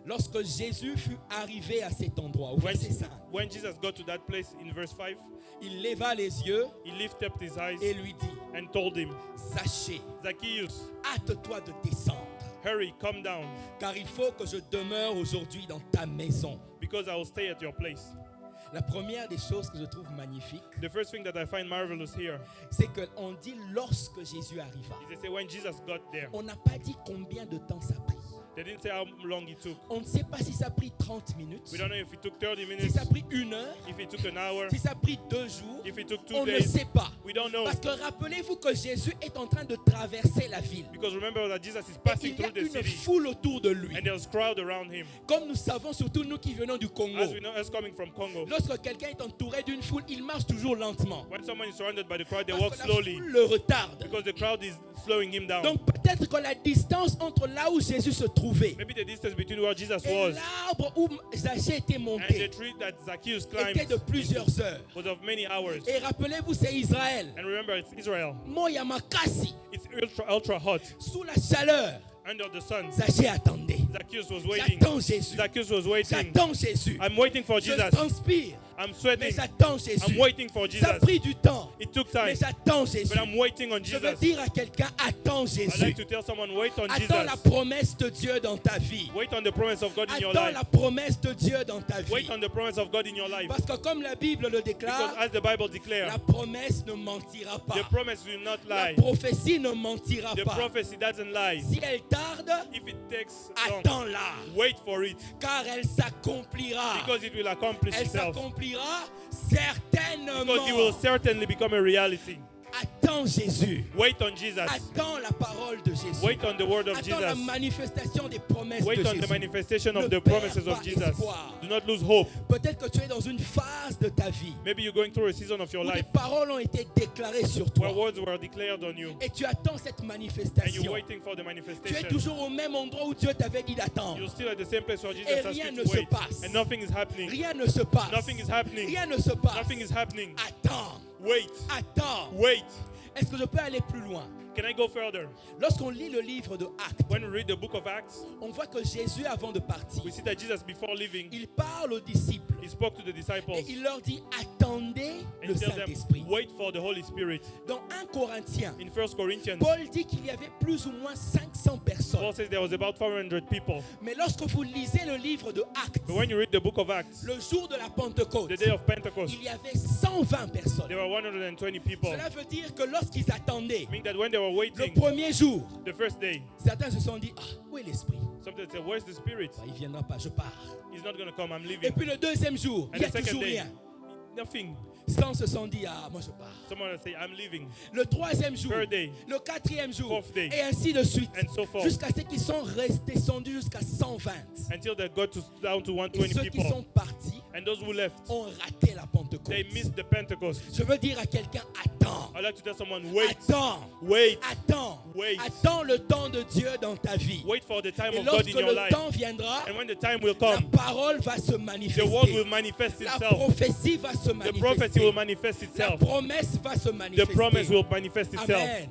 lorsque Jésus fut arrivé à cet endroit, au when, verset 5, when Jesus got to that place in verse 5, il leva les yeux he lifted up his eyes et lui dit, and told him, Zachée, Zacchaeus, hâte-toi de descendre, hurry, come down, car il faut que je demeure aujourd'hui dans ta maison. because I will stay at your place. La première des choses que je trouve magnifique, The first thing that I find marvelous here c'est qu'on dit lorsque Jésus arriva. is they say when Jesus got there, On n'a pas dit combien de temps ça a pris. they didn't say how long it took. On ne sait pas si ça a pris 30 minutes, We don't know if it took 30 si minutes, ça a pris 1 heure, if it took an hour, si ça a pris 2 jours. if it took 2 On ne days. sait pas. We don't know. Parce que rappelez-vous que Jésus est en train de traverser la ville. Because remember that Jesus is Et passing il y a through the une city foule autour de lui. and there's crowd around him. Comme nous savons, surtout nous qui venons du Congo, As we know, us coming from Congo, lorsque quelqu'un est entouré d'une foule, il marche toujours lentement. when someone is surrounded by the crowd, they Parce walk que la slowly foule le retarde. because the crowd is slowing him down. Donc peut-être que la distance entre là où Jésus se trouvait Maybe the distance between where Jesus et was l'arbre où Zachée était and the monté tree that Zacchaeus était climbed de plusieurs heures. was of many hours. Et rappelez-vous, c'est Israël. And remember, it's Israel. Moya Makasi, It's ultra hot sous la chaleur, under the sun. Zachée attendait. Zacchaeus was waiting. J'attends Jésus. Zacchaeus was waiting. J'attends Jésus. I'm waiting for Je Jesus. transpire, I'm mais sweating. j'attends Jésus. I'm waiting for Ça a Jesus. pris du temps, It took mais time, j'attends Jésus. but I'm waiting on Je veux Jesus. dire à quelqu'un, attends I'd Jésus. like to tell someone, wait on Attends la Jesus. promesse de Dieu dans ta vie. Wait on the promise of God in your Attends life. la promesse de Dieu dans ta Wait vie. on the promise of God in your life. Parce que comme la Bible le Because déclare, as the Bible declares, la promesse ne mentira pas. the promise will not La lie. prophétie ne mentira The pas. prophecy doesn't lie. Si elle tarde, If it takes long, attends-la, wait for it, car elle s'accomplira. because it will accomplish Elle itself. s'accomplira Because it will certainement. certainly become a reality. Attends Jésus. Wait on Jesus. Attends la parole de Jésus. Wait on the word of Attends la Jesus. manifestation des promesses Wait de on the Jésus. manifestation Ne of the perds promises pas of Jesus. espoir. Do not lose hope. Peut-être que tu es dans une phase de ta vie Maybe you're going through a season of your où des life paroles ont été déclarées sur where toi. words were declared on you, Et tu attends cette and you're manifestation. waiting for the Tu es manifestation. toujours au même endroit où Dieu t'avait dit d'attendre. You're still at the same place where Jesus Et asked rien you ne to se wait, passe. and nothing is happening. Rien ne se passe. Nothing is happening. Rien ne se passe. Nothing is happening. Attends. Wait. Attends. Wait. Est-ce que je peux aller plus loin? Can I go further? Lorsqu'on lit le livre de Actes, When we read the book of Acts, on voit que Jésus, avant de partir, we see that Jesus, before leaving, il parle aux disciples he spoke to the disciples et il leur dit attendez and le he told them, Saint-Esprit. wait for the Holy Spirit. Dans 1 Corinthiens, In 1 Corinthians, Paul dit qu'il y avait plus ou moins 500 personnes. Paul says there was about 400 people. Mais lorsque vous lisez le livre de Actes, But when you read the book of Acts, le jour de la Pentecôte, the day of Pentecost, il y avait 120 personnes. there were 120 people. Cela veut dire que lorsqu'ils attendaient Meaning that when they were le waiting, premier jour, the first day, certains se sont dit, ah, où est l'Esprit? Sometimes they say, where's the Spirit? Bah, il ne viendra pas, je pars. He's not going to come, I'm Et leaving. puis le deuxième jour, And il n'y a the second toujours day, rien. nothing. Sans se sont dit, ah, moi je pars. Someone will say, I'm leaving. Le troisième jour, Third day. le quatrième jour, Fourth day. et ainsi de suite. And so forth. Jusqu'à ceux qui sont descendus jusqu'à 120. Until they got down to Et 120 ceux qui people. sont partis And those who left, ont raté la Pentecôte. they missed the Pentecost. Je veux dire à quelqu'un, attends. I'd like to tell someone, wait, Attends. wait, Attends. Wait. Attends le temps de Dieu dans ta vie. wait for the time Et of God lorsque in your le life. temps viendra, And when the time will la come, parole va se the word manifester. will manifest La itself. prophétie va se The prophecy manifester. will manifest La itself. promesse va se The manifester. promise will manifest itself. Amen.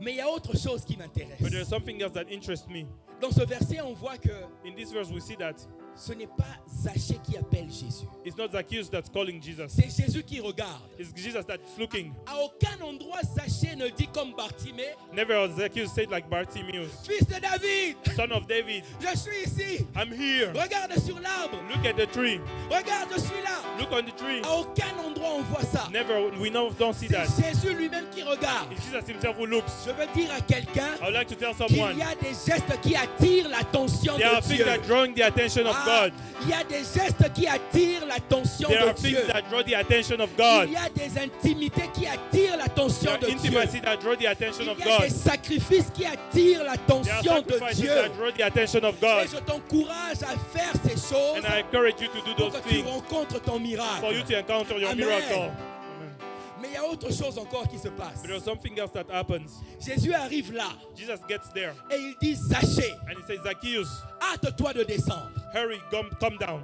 Mais il y a autre chose qui m'intéresse. But there's something else that interests me. Dans ce verset, on voit que In this verse, we see that ce n'est pas Zachée qui appelle Jésus. it's not Zacchaeus that's calling Jesus. C'est Jésus qui regarde. It's Jesus that's looking. À aucun endroit, Zachée ne dit comme Bartimée, Never has Zacchaeus said like Bartimaeus, fils de David, son of David, je suis ici. I'm here. Regarde sur l'arbre. Look at the tree. Regarde, je suis là. Look on the tree. À aucun endroit, on voit ça. Never, don't see that. C'est Jésus lui-même qui regarde. It's Jesus himself who looks. Je veux dire à quelqu'un I would like to tell qu'il someone y a des gestes qui attirent l'attention there are de things Dieu. that drawing the attention of Ah, God. il y a des gestes qui attirent l'attention There de are Dieu. things that draw the attention of God. Il y a des intimités qui attirent l'attention There de are Dieu. intimacy that draw the attention Il of y a des God. sacrifices qui attirent There are l'attention de sacrifices Dieu. that draw the attention of Et God. je t'encourage à faire ces choses And I encourage you to do pour those que tu things rencontres ton for miracle. you to encounter your Amen. miracle. Mais il y a autre chose encore qui se passe. But there's something else that happens. Jésus arrive là Jesus gets there et il dit, Zachée, and he says, Zacchaeus, hâte-toi de descendre. hurry, come down.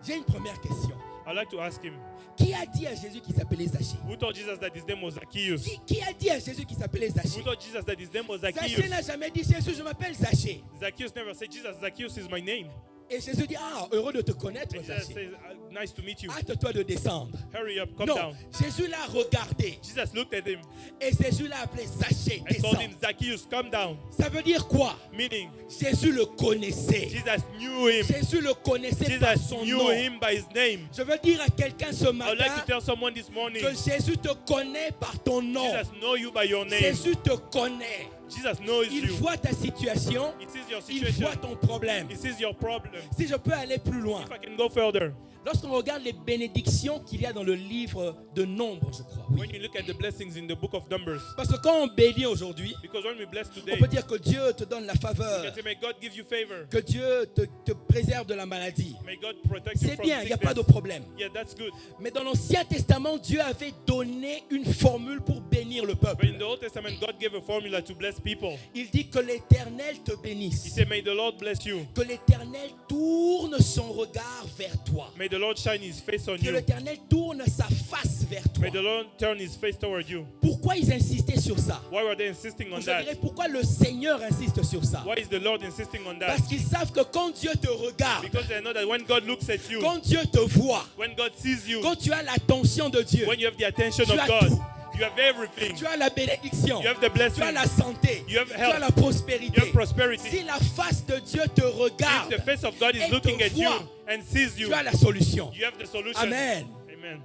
J'ai une première question. I'd like to ask him, Qui a dit à Jésus qu'il s'appelait Zachée? who told Jesus that his name was Zacchaeus? Qui a dit à Jésus qu'il s'appelait Who Zachée? told Jesus that his name was Zachée Zacchaeus? n'a jamais dit, Jésus, je m'appelle Zachée. Zacchaeus never said, Jesus, Zacchaeus is my name. Et Jésus dit, ah, heureux de te connaître, And Jesus Zachée. says, nice to meet you. Hâte-toi de descendre. Hurry up, come Non, down. Jésus l'a regardé. Jesus looked at him Et Jésus l'a appelé Zachée, and told descends. him, Zacchaeus, come down. Ça veut dire quoi? Meaning, Jésus le connaissait. Jesus knew him. Jésus le connaissait par Jesus son knew nom. him by his name. Je veux dire à quelqu'un ce I would like to matin tell someone this morning, que Jésus te connaît par ton nom. Jesus know you by your name. Jésus te connaît. Jesus knows Il you. voit ta situation. He sees your Il situation. voit ton problème. He sees your problem. Si je peux aller plus loin, If I can go further, lorsqu'on regarde les bénédictions qu'il y a dans le livre de Nombres, je crois. oui. when you look at the blessings in the book of Numbers, Parce que quand on bénit aujourd'hui, because when we bless on today, peut dire que Dieu te donne la you faveur, can say, may God give you favor. que Dieu te préserve de la maladie. May God protect you C'est from bien, il n'y a pas de sickness. problème. Yeah, that's good. Mais dans l'Ancien Testament, Dieu avait donné une formule pour bénir le But in peuple. the Old Testament, God gave a formula to bless people. Il dit que l'Éternel te He bénisse. said, may the Lord bless you. Que l'Éternel tourne son regard vers toi. May the Lord shine his face on Que you. l'Éternel tourne sa face vers toi. May the Lord turn his face toward you. Pourquoi ils insistaient sur ça? Why were they insisting on Je dirais that? pourquoi le Seigneur insiste sur ça. Why is the Lord insisting on that? Parce qu'ils savent que quand Dieu te regarde, Because they know that when God looks at you, quand Dieu te voit, when God sees you, quand tu as l'attention de Dieu, when you have the attention tu of as God, tout. you have everything. tu as la bénédiction, You have the tu as blessing. la santé, You have tu health. as la You prospérité. have prosperity. Si la face de Dieu te If regarde, the face of God is et looking te at you voit, and sees you, tu as la solution. you have the solution. Amen. Amen.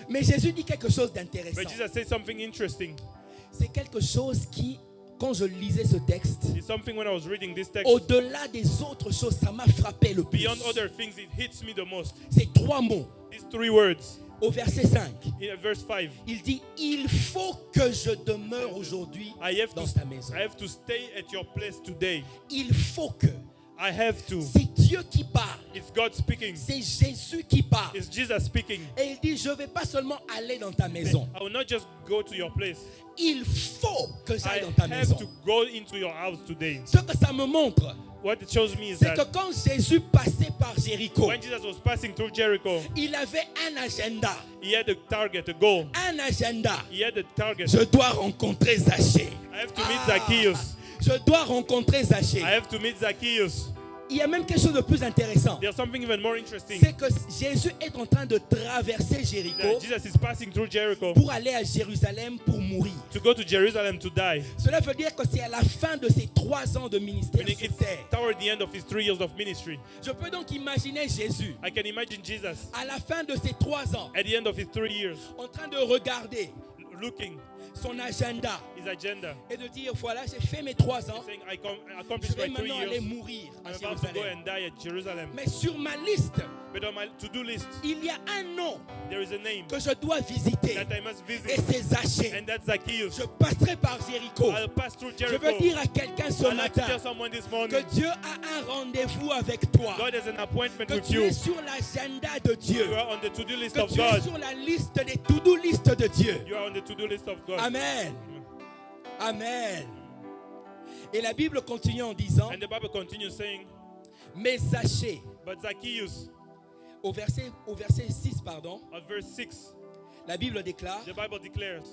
Mais Jésus dit quelque chose d'intéressant. But Jesus said something interesting. C'est quelque chose qui, quand je lisais ce texte, It's something when I was reading this text, au-delà des autres choses, ça m'a frappé le plus. beyond other things, it hits me the most. C'est 3 mots. These 3 words Au verset 5, in verse 5. il dit, il faut que je demeure aujourd'hui I have dans to ta maison. I have to stay at your place today. Il faut que. I have to. C'est Dieu qui parle. It's God speaking. C'est Jésus qui parle. It's Jesus speaking. Et il dit, je ne vais pas seulement aller dans ta maison. I will not just go to your place. Il faut que I j'aille dans ta have maison. to go into your house today. Ce que ça me montre, What it shows me is c'est que that quand Jésus passait par Jéricho, when Jesus was passing through Jericho, il avait un agenda. he had a target, a goal. Un agenda. He had a target. Je dois rencontrer Zachée. I have to meet Zacchaeus. Je dois rencontrer Zachée. I have to meet Zacchaeus. Il y a même quelque chose de plus intéressant. There's something even more interesting. C'est que Jésus est en train de traverser Jéricho That Jesus is passing through Jericho pour aller à Jérusalem pour mourir. to go to Jerusalem to die. Cela veut dire que c'est à la fin de ses 3 ans de ministère Meaning sur it's terre. toward the end of his 3 years of ministry. Je peux donc imaginer Jésus I can imagine Jesus à la fin de ses 3 ans at the end of his 3 years en train de regarder looking son agenda his agenda. et de dire voilà, j'ai fait mes 3 ans, He's saying, I je accomplished vais my 3 maintenant aller years. mourir à I'm about to go Jérusalem. and die at Jerusalem. Mais sur ma liste, But on my to-do list, il y a un nom there is a name que je dois visiter that I must et visit, c'est Zachée. and that's Zacchaeus. Je passerai par Jéricho. I'll pass through Je Jericho. veux dire à quelqu'un ce I'd like to matin tell someone this que morning, Dieu a un rendez-vous avec toi. God has an appointment Que with tu you. es sur l'agenda de Dieu. You are on the to-do list Que of tu es God. sur la liste des to-do list de Dieu. You are on the to-do list of God. Amen. Amen. Et la Bible continue en disant, And the Bible continues saying, mais Zachée, but Zacchaeus, au verset 6, pardon, at verse 6, la Bible déclare, the Bible declares,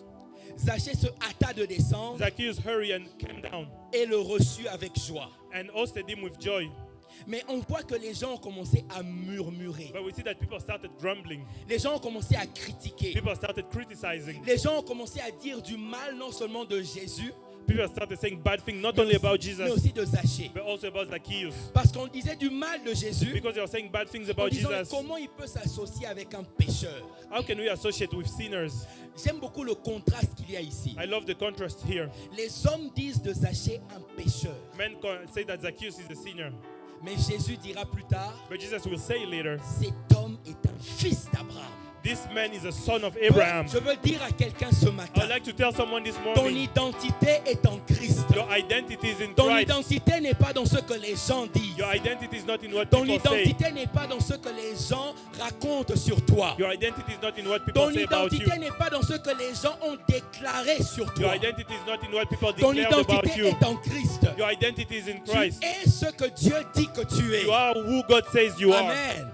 Zachée se hâta de descendre Zacchaeus hurried and came down et le reçut avec joie. and hosted him with joy. Mais on voit que les gens ont commencé à murmurer. But we see that people started grumbling. Les gens ont commencé à critiquer. People started criticizing. Les gens ont commencé à dire du mal non seulement de Jésus, People started saying bad things, not only about mais Jesus, aussi de Zachée. but also about Zacchaeus. Parce qu'on disait du mal de Jésus, Because they were saying bad things en about disant Jesus. comment il peut s'associer avec un pécheur. How can we associate with sinners? J'aime beaucoup le contraste qu'il y a ici. I love the contrast here. Les hommes disent de Zachée un pécheur. Men say that Zacchaeus is a sinner. Mais Jésus dira plus tard, But Jesus will say later, cet homme est un fils d'Abraham. this man is a son of Abraham. Je veux dire à quelqu'un ce I matin, would like to tell someone this ton morning, identité est en Christ. your identity is in Ton Christ. identité n'est pas dans ce que les gens disent. Your identity is not in what Ton people say. identité n'est pas dans ce que les gens racontent sur toi. Your identity is not in what people Ton say about you. identité n'est pas dans ce que les gens ont déclaré sur Your toi. identity is not in what people Ton declared about identité you. est en Christ. Your identity is in Tu Christ. es ce que Dieu dit que tu es. You are who God says you are. Amen.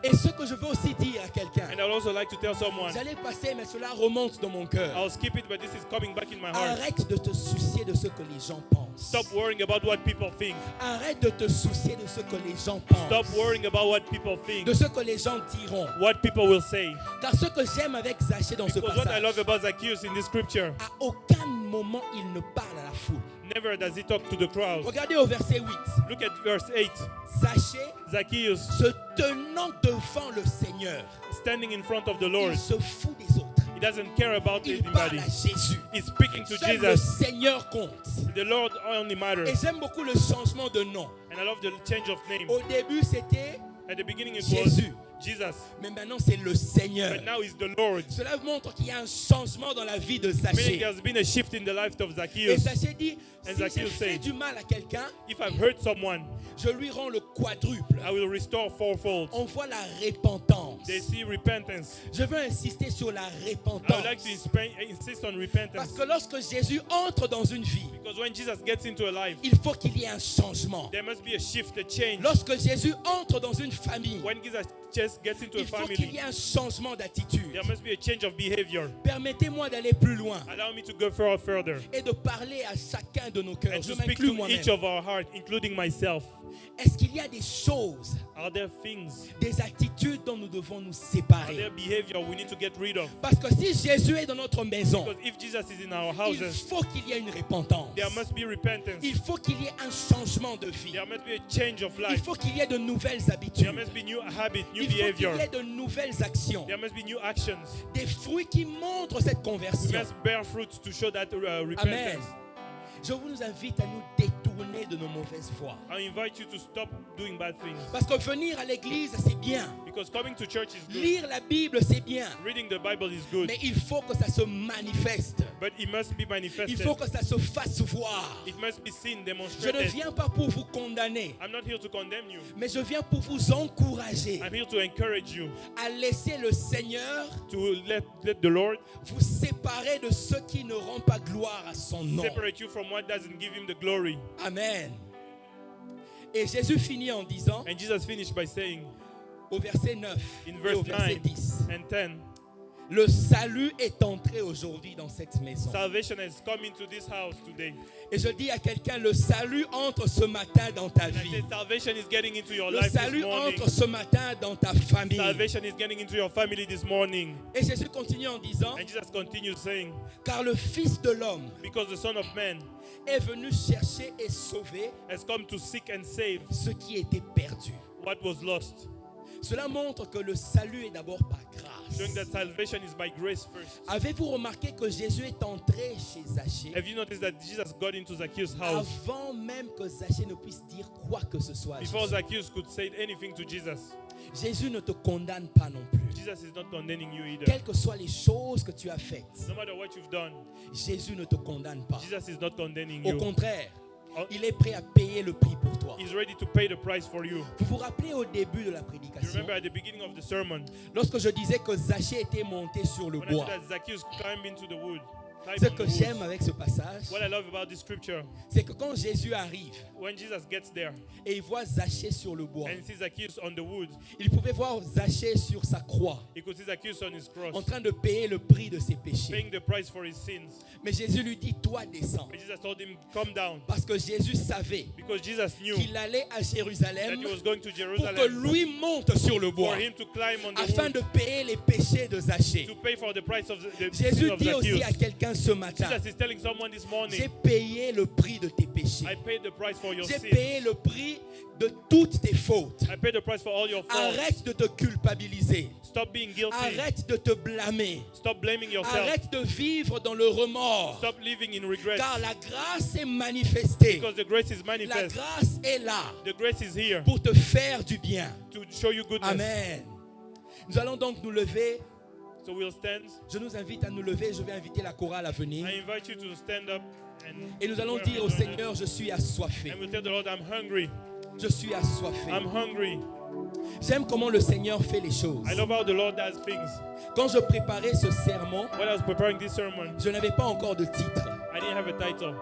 Et ce que je veux aussi dire à quelqu'un, And I would also like to tell someone, j'allais passer, mais cela remonte dans mon cœur. I'll skip it, but this is coming back in my heart. Arrête de te soucier de ce que les gens pensent. Stop worrying about what people think. Arrête de te soucier de ce que les gens Stop pensent. worrying about what people think. De ce que les gens diront. What people will say. Car ce que j'aime avec Zachée dans ce Because what I passage, love about Zacchaeus in this scripture, à aucun moment il ne parle à la foule. never does he talk to the crowd. Regardez au verset 8. Look at verse 8. Zachée, Zacchaeus se tenant devant le Seigneur, standing in front of the Lord. il se fout des autres. He doesn't care about Il parle anybody. à Jésus. He's speaking to Seul le Jesus. Seigneur compte. The Lord only Et matters. j'aime beaucoup le changement de nom. And I love the change of name. Au début, c'était At the beginning it Jésus. was Jesus. Mais maintenant, c'est le Seigneur. But now it's the Lord. Cela montre qu'il y a un changement dans la vie de Meaning Zachée. there's been a shift in the life of Et Zacchaeus. Zachée dit, And si j'ai Zacchaeus fait said, du mal à quelqu'un, If I've hurt someone, je lui rends le quadruple. I will restore fourfold. On voit la repentance. They see repentance. Je veux insister sur la I would repentance. like to insist on Parce repentance. que lorsque Jésus entre dans une vie, Because when Jesus gets into a life, il faut qu'il y ait un changement. there must be a shift, a change. Lorsque Jésus entre dans une famille, When Jesus just gets into a il faut qu'il y family, ait un changement d'attitude. there must be a change of behavior. Permettez-moi d'aller plus loin Allow me to go further et de parler à chacun de nos cœurs. and Je to speak m'inclus to moi-même. each of our hearts, including myself. Est-ce qu'il y a des choses, Are there things, des attitudes dont nous devons nous are séparer? there behavior we need to get rid of? Parce que si Jésus est dans notre maison, Because if Jesus is in our il houses, faut qu'il y ait une repentance. there must be repentance. Il faut qu'il y ait un changement de vie. There must be a change of Il life. faut qu'il y ait de nouvelles There habitudes. must be new habits, new Il faut qu'il behavior. y ait de nouvelles actions. There must be new actions. Des fruits qui montrent cette We conversion. must bear fruits to show that Amen. repentance. Je vous invite à nous détourner de nos mauvaises voies. I invite you to stop doing bad things. Parce que venir à l'église, c'est bien. Because coming to church is good. Lire la Bible, c'est bien. Reading the Bible is good. Mais il faut que ça se manifeste. But it must be Il manifested. faut que ça se fasse voir. It must be seen, Je ne demonstrated. viens pas pour vous condamner, I'm not here to condemn you. mais je viens pour vous encourager I'm here to encourage you à laisser le Seigneur to let the Lord vous séparer de ceux qui ne rendent pas gloire à son nom. separate you from what doesn't give him the glory. Amen. Et Jésus finit en disant, And Jesus finished by saying au verset 9 in et verse au verset 9 10, and 10, le salut est entré aujourd'hui dans cette maison. salvation has come into this house today. Et je dis à quelqu'un, le salut entre ce matin dans ta And I vie. say salvation is getting into your Le life this salut morning. entre ce matin dans ta famille. Salvation is getting into your family this morning. Et Jésus continue en disant, And Jesus continues saying, car le Fils de l'homme because the Son of Man est venu chercher et sauver has come to seek and save ce qui était perdu. what was lost. Cela montre que le salut est d'abord par grâce. showing that salvation is by grace first. Avez-vous remarqué que Jésus est entré chez Zachée Have you noticed that Jesus got into Zacchaeus' house avant même que Zachée ne puisse dire quoi que ce soit à before Jésus? Zacchaeus could say anything to Jesus? Jésus ne te condamne pas non plus. Jesus is not condemning you either. Quelles que soient les choses que tu as faites, No matter what you've done, Jésus ne te condamne pas. Jesus is not condemning Au you. contraire, Oh. il est prêt à payer le prix pour toi. He's ready to pay the price for you. Vous vous rappelez au début de la You prédication, remember at the beginning of the sermon, lorsque je disais que Zachée était monté sur le when I bois. said that Zacchaeus climbed into the wood. climbed Ce on the que woods. j'aime avec ce passage, What I love about this scripture, c'est que quand Jésus arrive when Jesus gets there et il voit Zachée sur le bois, and sees Zacchaeus on the wood, il pouvait voir Zachée sur sa croix, he could see Zacchaeus on his cross, en train de payer le prix de ses péchés. paying the price for his sins. Mais Jésus lui dit, toi descends. But Jesus told him, come down, Parce que Jésus savait because Jesus knew qu'il allait à that Jérusalem he was going to pour que Jerusalem lui monte sur le for bois him to climb on the afin wood de payer les péchés de Zachée. to pay for the price of the Jésus sin of dit aussi à Zacchaeus. quelqu'un ce matin, Jesus is telling someone this j'ai morning, payé le prix de tes péchés. I paid the price for your J'ai sins. payé le prix de toutes tes fautes. I paid the price for all your faults. Arrête de te culpabiliser. Stop being guilty. Arrête de te blâmer. Stop blaming yourself. Arrête de vivre dans le remords. Stop living in regrets. Car la grâce est manifestée. Because the grace is La manifest. grâce est là The grace is here pour te faire du bien. to show you goodness. Amen. Nous allons donc nous lever. So we'll stand. Je nous invite à nous lever. Je vais inviter la chorale à venir. I invite you to stand up Et nous allons dire au Seigneur, je suis assoiffé. and we'll tell the Lord, I'm hungry. Je suis assoiffé. I'm hungry. J'aime comment le Seigneur fait les choses. I love how the Lord does things. Quand je préparais ce sermon, When I was preparing this sermon, je n'avais pas encore de titre. I didn't have a title.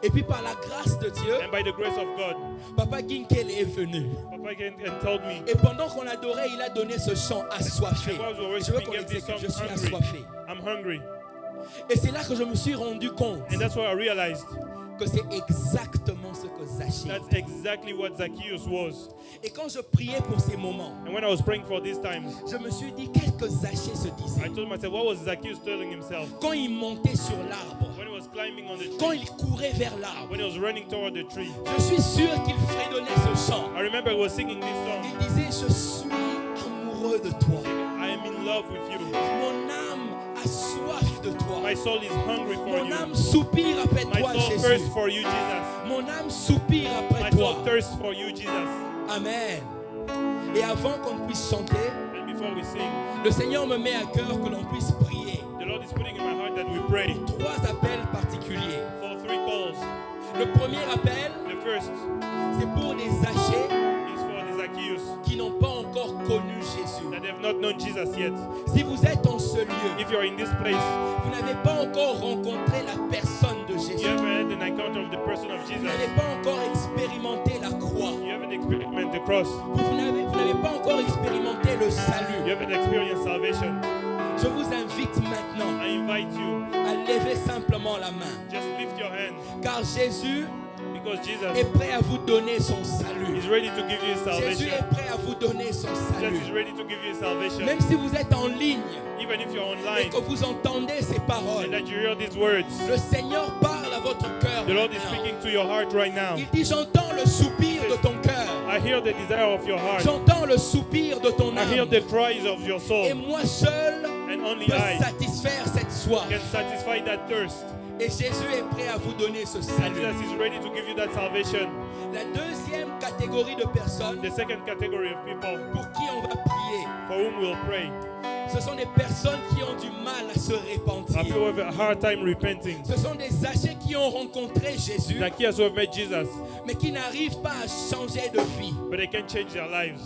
Et puis par la grâce de Dieu, And by the grace of God, Papa Ginkel est venu. Papa came and told me, Et pendant qu'on adorait, il a donné ce chant assoiffé. while we were Je veux worshiping, qu'on gave this exécute, song, je suis hungry. assoiffé. I'm hungry. Et c'est là que je me suis rendu compte And that's why I realized que c'est exactement ce que Zachée. that's exactly what Zacchaeus was. Et quand je priais pour ces moments, And when I was praying for these times, je me suis dit, qu'est-ce que Zachée se I disait told myself, what was Zacchaeus telling himself? quand il montait sur l'arbre, When he was climbing on the quand tree, il courait vers l'arbre. when he was running toward the tree. Je suis sûr qu'il fredonnait ce chant. I remember he was singing this song. Il disait, je suis amoureux de toi. I am in love with you. Mon âme a soif de toi. My soul is hungry for Mon you. âme soupire après My toi, soul Jésus. thirsts for you, Jesus. Mon âme soupire My après soul toi. thirsts for you, Jesus. Amen. Et avant qu'on puisse chanter, And before we sing, le Seigneur me met à cœur que l'on puisse prier. the Lord is putting in my heart that we pray Trois appels particuliers. for 3 calls. Le premier appel, The first c'est pour des Zachées is for the Zacchaeus qui n'ont pas encore connu Jésus. that have not known Jesus yet. Si vous êtes en ce lieu, If you're in this place, vous n'avez pas encore rencontré la personne de you Jésus. haven't had an encounter of the person of Vous Jesus. n'avez pas encore expérimenté la croix. You haven't experienced the cross. Vous n'avez pas encore expérimenté le You salut. haven't experienced salvation. Je vous invite maintenant I invite you, à lever simplement la main. just lift your hand Car Jésus because Jesus est prêt à vous donner son salut. is ready to give you Jésus salvation. est prêt à vous donner son Jesus salut. is ready to give you salvation. Même si vous êtes en ligne Even if you're et online que vous entendez ces and paroles, that you hear these words, le Seigneur parle à votre cœur. the Lord is maintenant. speaking to your heart right now. Il dit, j'entends le soupir de ton cœur. I hear the desire of your heart. J'entends le soupir de ton I hear âme. the cries of your Et soul. moi seul And only peux I satisfaire cette soif. can satisfy that thirst. Et Jésus est prêt à vous donner ce And salut. Jesus is ready to give you that salvation. La deuxième catégorie de personnes The second category of people pour qui on va prier, for whom we'll pray ce sont des personnes qui ont du mal à se are repentir. people who have a hard time repenting. Ce sont des Zachées qui ont rencontré Jésus, Zacchaeus who have met Jesus, mais qui n'arrivent pas à changer de vie. but they can't change their lives.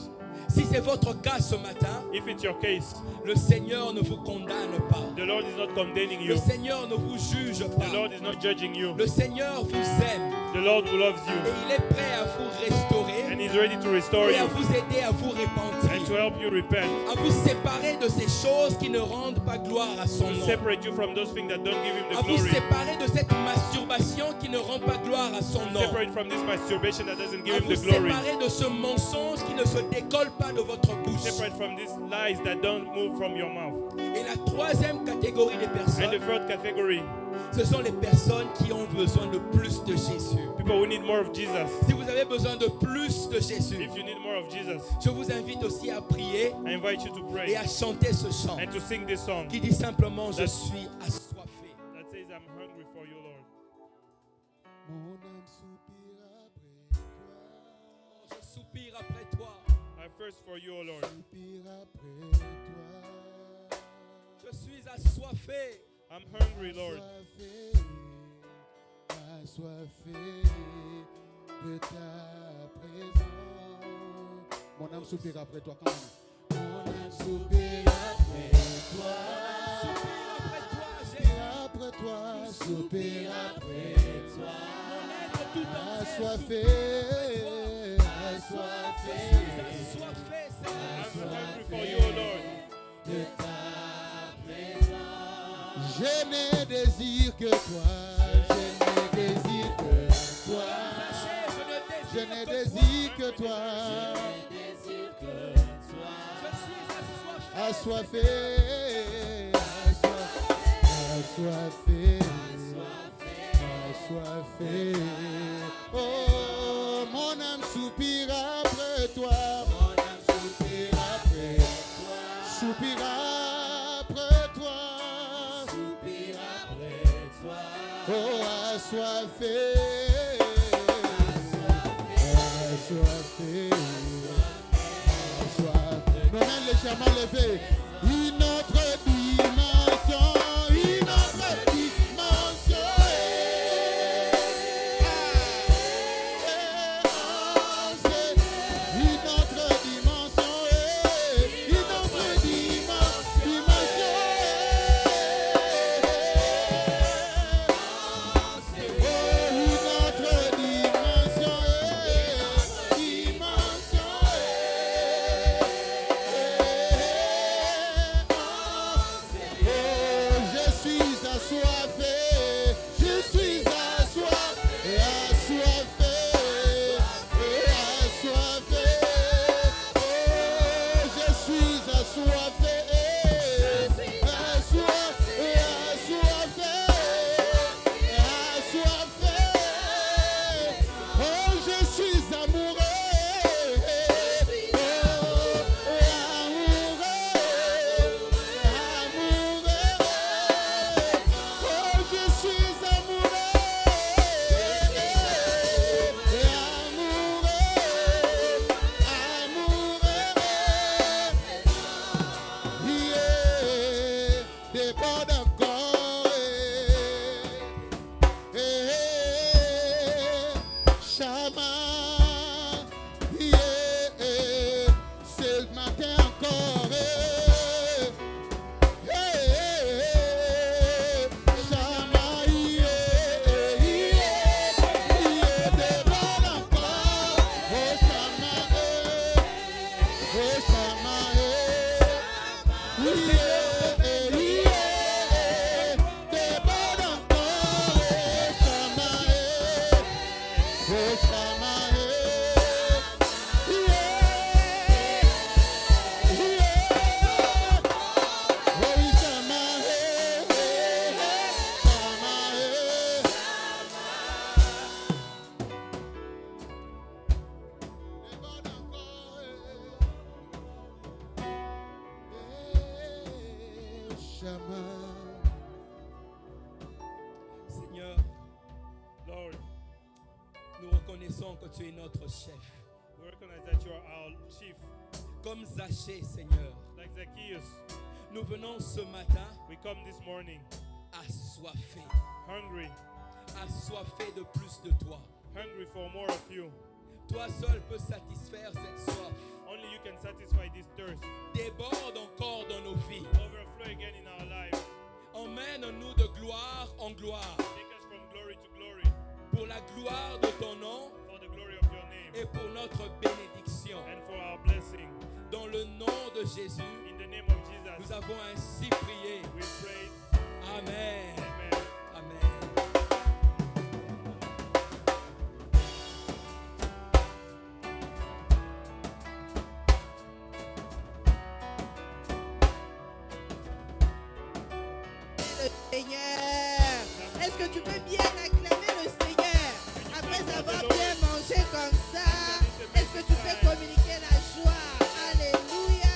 Si c'est votre cas ce matin, If it's your case, le Seigneur ne vous condamne pas. the Lord is not condemning Le you. Seigneur ne vous juge The pas. Lord is not judging you. Le Seigneur vous aime The Lord who loves et you il est prêt à vous restaurer and He's ready to restore et à you vous aider à vous and repentir, to help you repent, à vous séparer de ces choses qui ne rendent pas gloire à son to nom, separate you from those things that don't give Him à the vous glory, séparer de cette masturbation qui ne rend pas gloire à son nom, separate from this masturbation that doesn't give à Him vous the glory, séparer de ce mensonge qui ne se décolle pas de votre bouche. separate from these lies that don't move from your mouth. Et la troisième catégorie des And the personnes, third category Ce sont les personnes qui ont besoin de plus de Jésus. People who need more of Jesus. Si vous avez besoin de plus de Jésus, If you need more of Jesus, je vous invite aussi à prier I invite you to et pray à chanter ce chant and to sing this song qui dit simplement je suis assoiffé. that says, I'm hungry for you, Lord. Mon âme soupire après toi. Je soupire après toi. I thirst for you, O Lord. Soupire après toi. Je suis assoiffé. I'm hungry, Lord. Assoiffé de ta présence. Mon âme soupire après toi quand même. Mon âme soupire après toi. Après toi, soupire après toi. Assoiffé, assoiffé, I'm hungry for you, O Lord. de ta présence. Je n'ai désir que toi. Je n'ai désir que toi. Je n'ai désir que toi. Assoiffé, assoiffé, assoiffé. Oh, mon âme soupire après toi. Mon âme soupire après toi. Soupire après toi. Soupire après toi. Oh, assoiffé. Assoiffé. Assoiffé. Nos mains légèrement levées. Une autre dimension. Une autre dimension. Une autre dimension. Une autre dimension. Seigneur, Lord, nous reconnaissons que tu es notre chef. we recognize that you are our chief. Comme Zachée, Seigneur, Like Zacchaeus, nous venons ce matin we come this morning assoiffés, hungry, assoiffés de plus de toi. hungry for more of you. Toi seul peux satisfaire cette soif. Only you can satisfy this thirst. Déborde encore dans nos vies. Overflow again in our lives. Emmène-nous de gloire en gloire. Take us from glory to glory Pour la gloire de ton nom for the glory of your name et pour notre bénédiction. and for our blessing. Dans le nom de Jésus, In the name of Jesus, nous avons ainsi prié. we pray. Amen. Amen. Amen. Seigneur. tu peux bien acclamer le Seigneur après avoir bien mangé comme ça? Est-ce que tu peux communiquer la joie? Alléluia.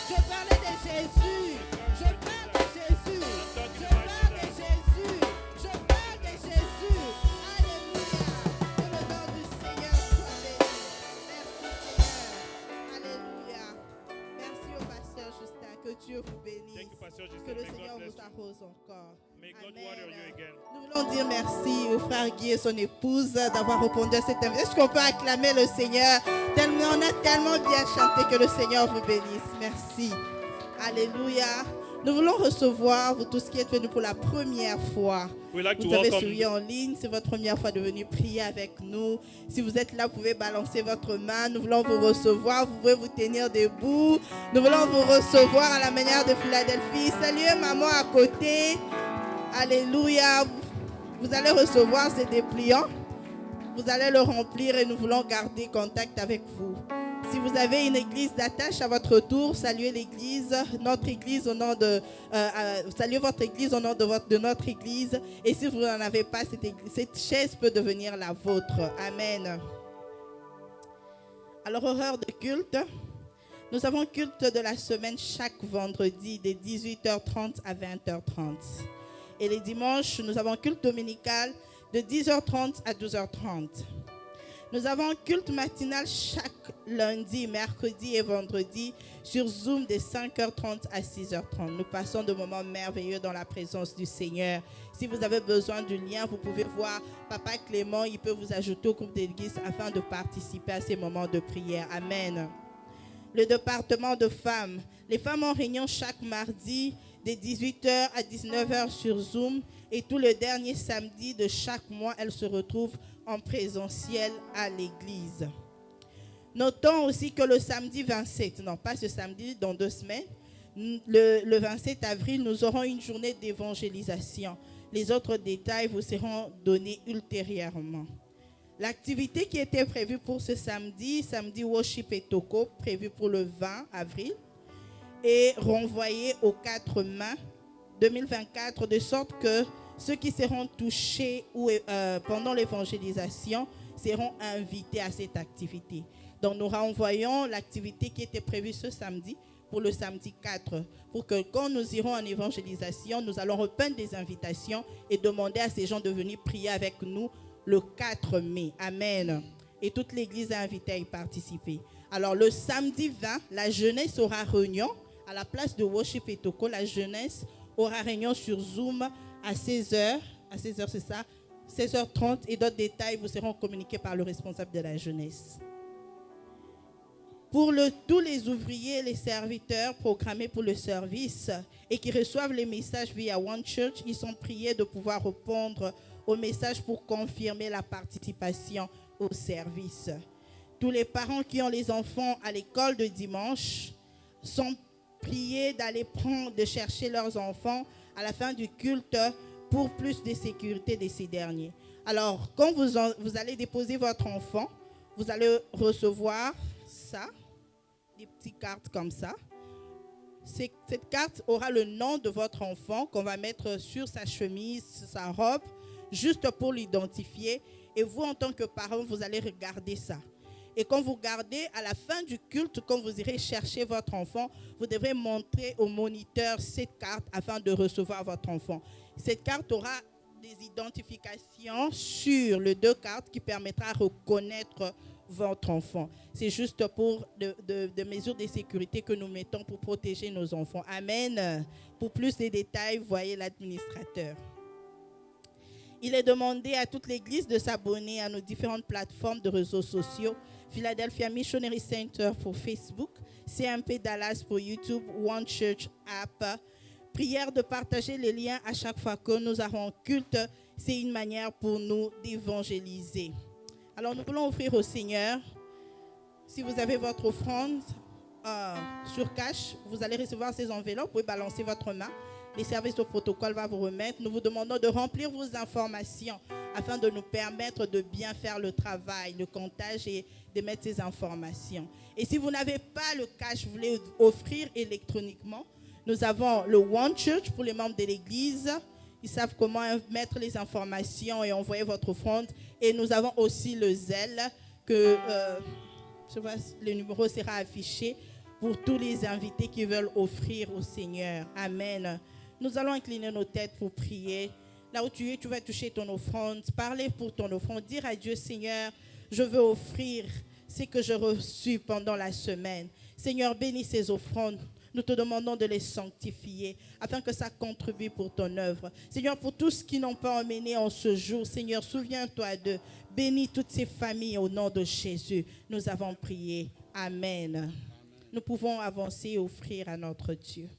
Je parlais de Jésus. Je parle de Jésus. Je parle de Jésus. Je parle de Jésus. Alléluia. Que le nom du Seigneur soit béni. Merci Seigneur. Alléluia. Merci au pasteur Justin. Que Dieu vous bénisse. Thank you, Pastor Justin. Que le May God Seigneur bless vous you. arrose encore. May God Amen. water you again. Nous voulons dire merci au frère Guy et son épouse d'avoir répondu à cette invitation. Est-ce qu'on peut acclamer le Seigneur? On a tellement bien chanté, que le Seigneur vous bénisse. Merci. Alléluia. Nous voulons recevoir vous tous qui êtes venus pour la première fois. We'd like to Vous avez welcome suivi en ligne, c'est votre première fois de venir prier avec nous. Si vous êtes là, vous pouvez balancer votre main. Nous voulons vous recevoir. Vous pouvez vous tenir debout. Nous voulons vous recevoir à la manière de Philadelphie. Saluez maman à côté. Alléluia. Vous allez recevoir ces dépliants. Vous allez le remplir et nous voulons garder contact avec vous. Si vous avez une église d'attache à votre tour, saluez l'église, notre église au nom de, saluez votre église au nom de notre église. Et si vous n'en avez pas, cette chaise peut devenir la vôtre. Amen. Alors, horaire de culte. Nous avons culte de la semaine chaque vendredi de 18h30 à 20h30. Et les dimanches, nous avons culte dominical de 10h30 à 12h30. Nous avons un culte matinal chaque lundi, mercredi et vendredi sur Zoom de 5h30 à 6h30. Nous passons de moments merveilleux dans la présence du Seigneur. Si vous avez besoin du lien, vous pouvez voir Papa Clément, il peut vous ajouter au groupe d'église afin de participer à ces moments de prière. Amen. Le département de femmes. Les femmes en réunion chaque mardi de 18h à 19h sur Zoom et tous les derniers samedis de chaque mois, elles se retrouvent en présentiel à l'église. Notons aussi que le samedi 27, non pas ce samedi, dans 2 semaines, le 27 avril, nous aurons une journée d'évangélisation. Les autres détails vous seront donnés ultérieurement. L'activité qui était prévue pour ce samedi, samedi Worship et Toko, prévue pour le 20 avril, est renvoyée au 4 mai 2024, de sorte que ceux qui seront touchés pendant l'évangélisation seront invités à cette activité. Donc nous renvoyons l'activité qui était prévue ce samedi pour le samedi 4, pour que quand nous irons en évangélisation, nous allons reprendre des invitations et demander à ces gens de venir prier avec nous le 4 mai. Amen. Et toute l'église est invitée à y participer. Alors le samedi 20, la jeunesse aura réunion à la place de Worship et Toko. La jeunesse aura réunion sur Zoom à 16h. À 16h, c'est ça, 16h30. Et d'autres détails vous seront communiqués par le responsable de la jeunesse. Pour tous les ouvriers et les serviteurs programmés pour le service et qui reçoivent les messages via One Church, ils sont priés de pouvoir répondre aux messages pour confirmer la participation au service. Tous les parents qui ont les enfants à l'école de dimanche sont priés de chercher leurs enfants à la fin du culte pour plus de sécurité de ces derniers. Alors, quand vous allez déposer votre enfant, vous allez recevoir ça, des petites cartes comme ça. Cette carte aura le nom de votre enfant qu'on va mettre sur sa chemise, sur sa robe, juste pour l'identifier. Et vous, en tant que parent, vous allez regarder ça. Et quand vous regardez, à la fin du culte, quand vous irez chercher votre enfant, vous devrez montrer au moniteur cette carte afin de recevoir votre enfant. Cette carte aura des identifications sur les 2 cartes qui permettra de reconnaître votre enfant. C'est juste pour des mesures de sécurité que nous mettons pour protéger nos enfants. Amen. Pour plus de détails, voyez l'administrateur. Il est demandé à toute l'Église de s'abonner à nos différentes plateformes de réseaux sociaux. Philadelphia Missionary Center pour Facebook, CMP Dallas pour YouTube, One Church App. Prière de partager les liens à chaque fois que nous avons culte. C'est une manière pour nous d'évangéliser. Alors nous voulons offrir au Seigneur. Si vous avez votre offrande sur cash, vous allez recevoir ces enveloppes. Vous pouvez balancer votre main. Les services au protocole vont vous remettre. Nous vous demandons de remplir vos informations afin de nous permettre de bien faire le travail, le comptage et de mettre ces informations. Et si vous n'avez pas le cash, vous voulez offrir électroniquement, nous avons le One Church pour les membres de l'Église Ils savent comment mettre les informations et envoyer votre offrande. Et nous avons aussi le zèle que je vois, le numéro sera affiché pour tous les invités qui veulent offrir au Seigneur. Amen. Nous allons incliner nos têtes pour prier. Là où tu es, tu vas toucher ton offrande, parler pour ton offrande, dire à Dieu, Seigneur, je veux offrir ce que je reçus pendant la semaine. Seigneur, bénis ces offrandes. Nous te demandons de les sanctifier afin que ça contribue pour ton œuvre. Seigneur, pour tous qui n'ont pas emmené en ce jour, Seigneur, souviens-toi d'eux. Bénis toutes ces familles au nom de Jésus. Nous avons prié. Amen. Nous pouvons avancer et offrir à notre Dieu.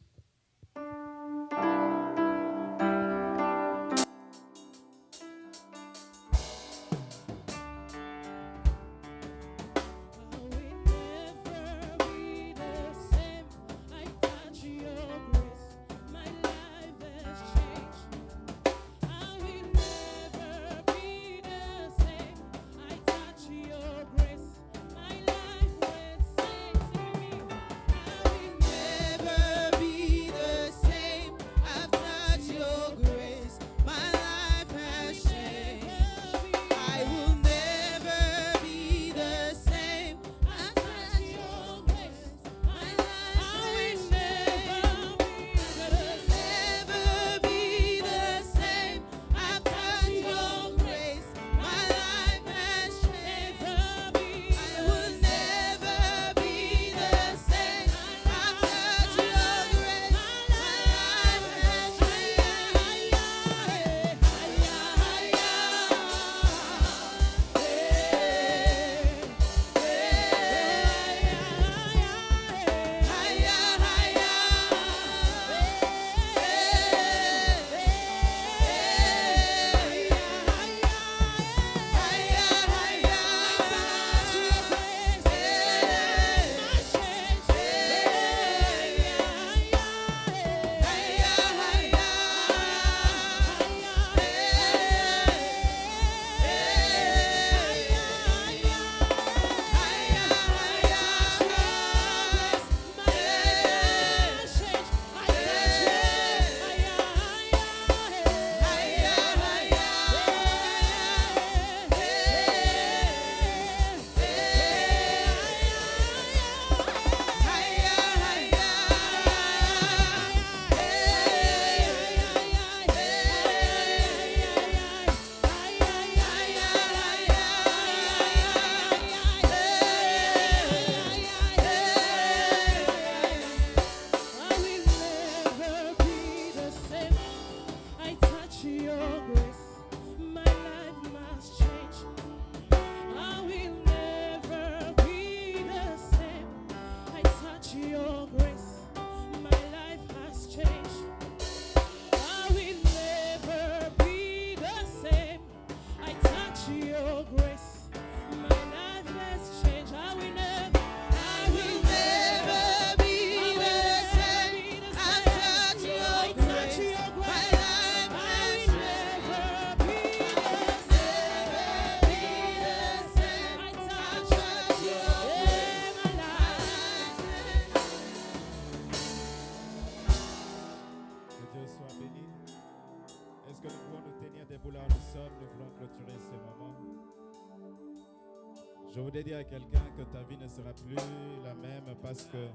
Je voudrais dire à quelqu'un que ta vie ne sera plus la même parce que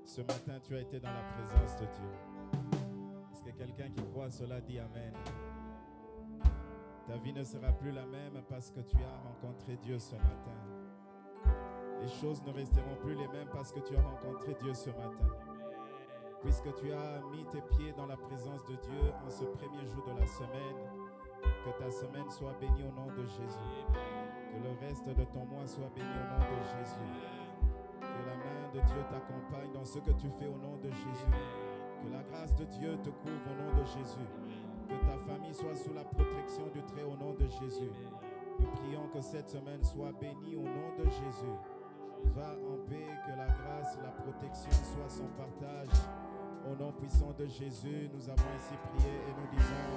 ce matin tu as été dans la présence de Dieu. Est-ce que quelqu'un qui croit cela dit Amen? Ta vie ne sera plus la même parce que tu as rencontré Dieu ce matin. Les choses ne resteront plus les mêmes parce que tu as rencontré Dieu ce matin. Puisque tu as mis tes pieds dans la présence de Dieu en ce premier jour de la semaine, que ta semaine soit bénie au nom de Jésus. Que le reste de ton mois soit béni au nom de Jésus. Que la main de Dieu t'accompagne dans ce que tu fais au nom de Jésus. Que la grâce de Dieu te couvre au nom de Jésus. Que ta famille soit sous la protection du Très au nom de Jésus. Nous prions que cette semaine soit bénie au nom de Jésus. Va en paix, que la grâce, la protection soit son partage. Au nom puissant de Jésus, nous avons ainsi prié et nous disons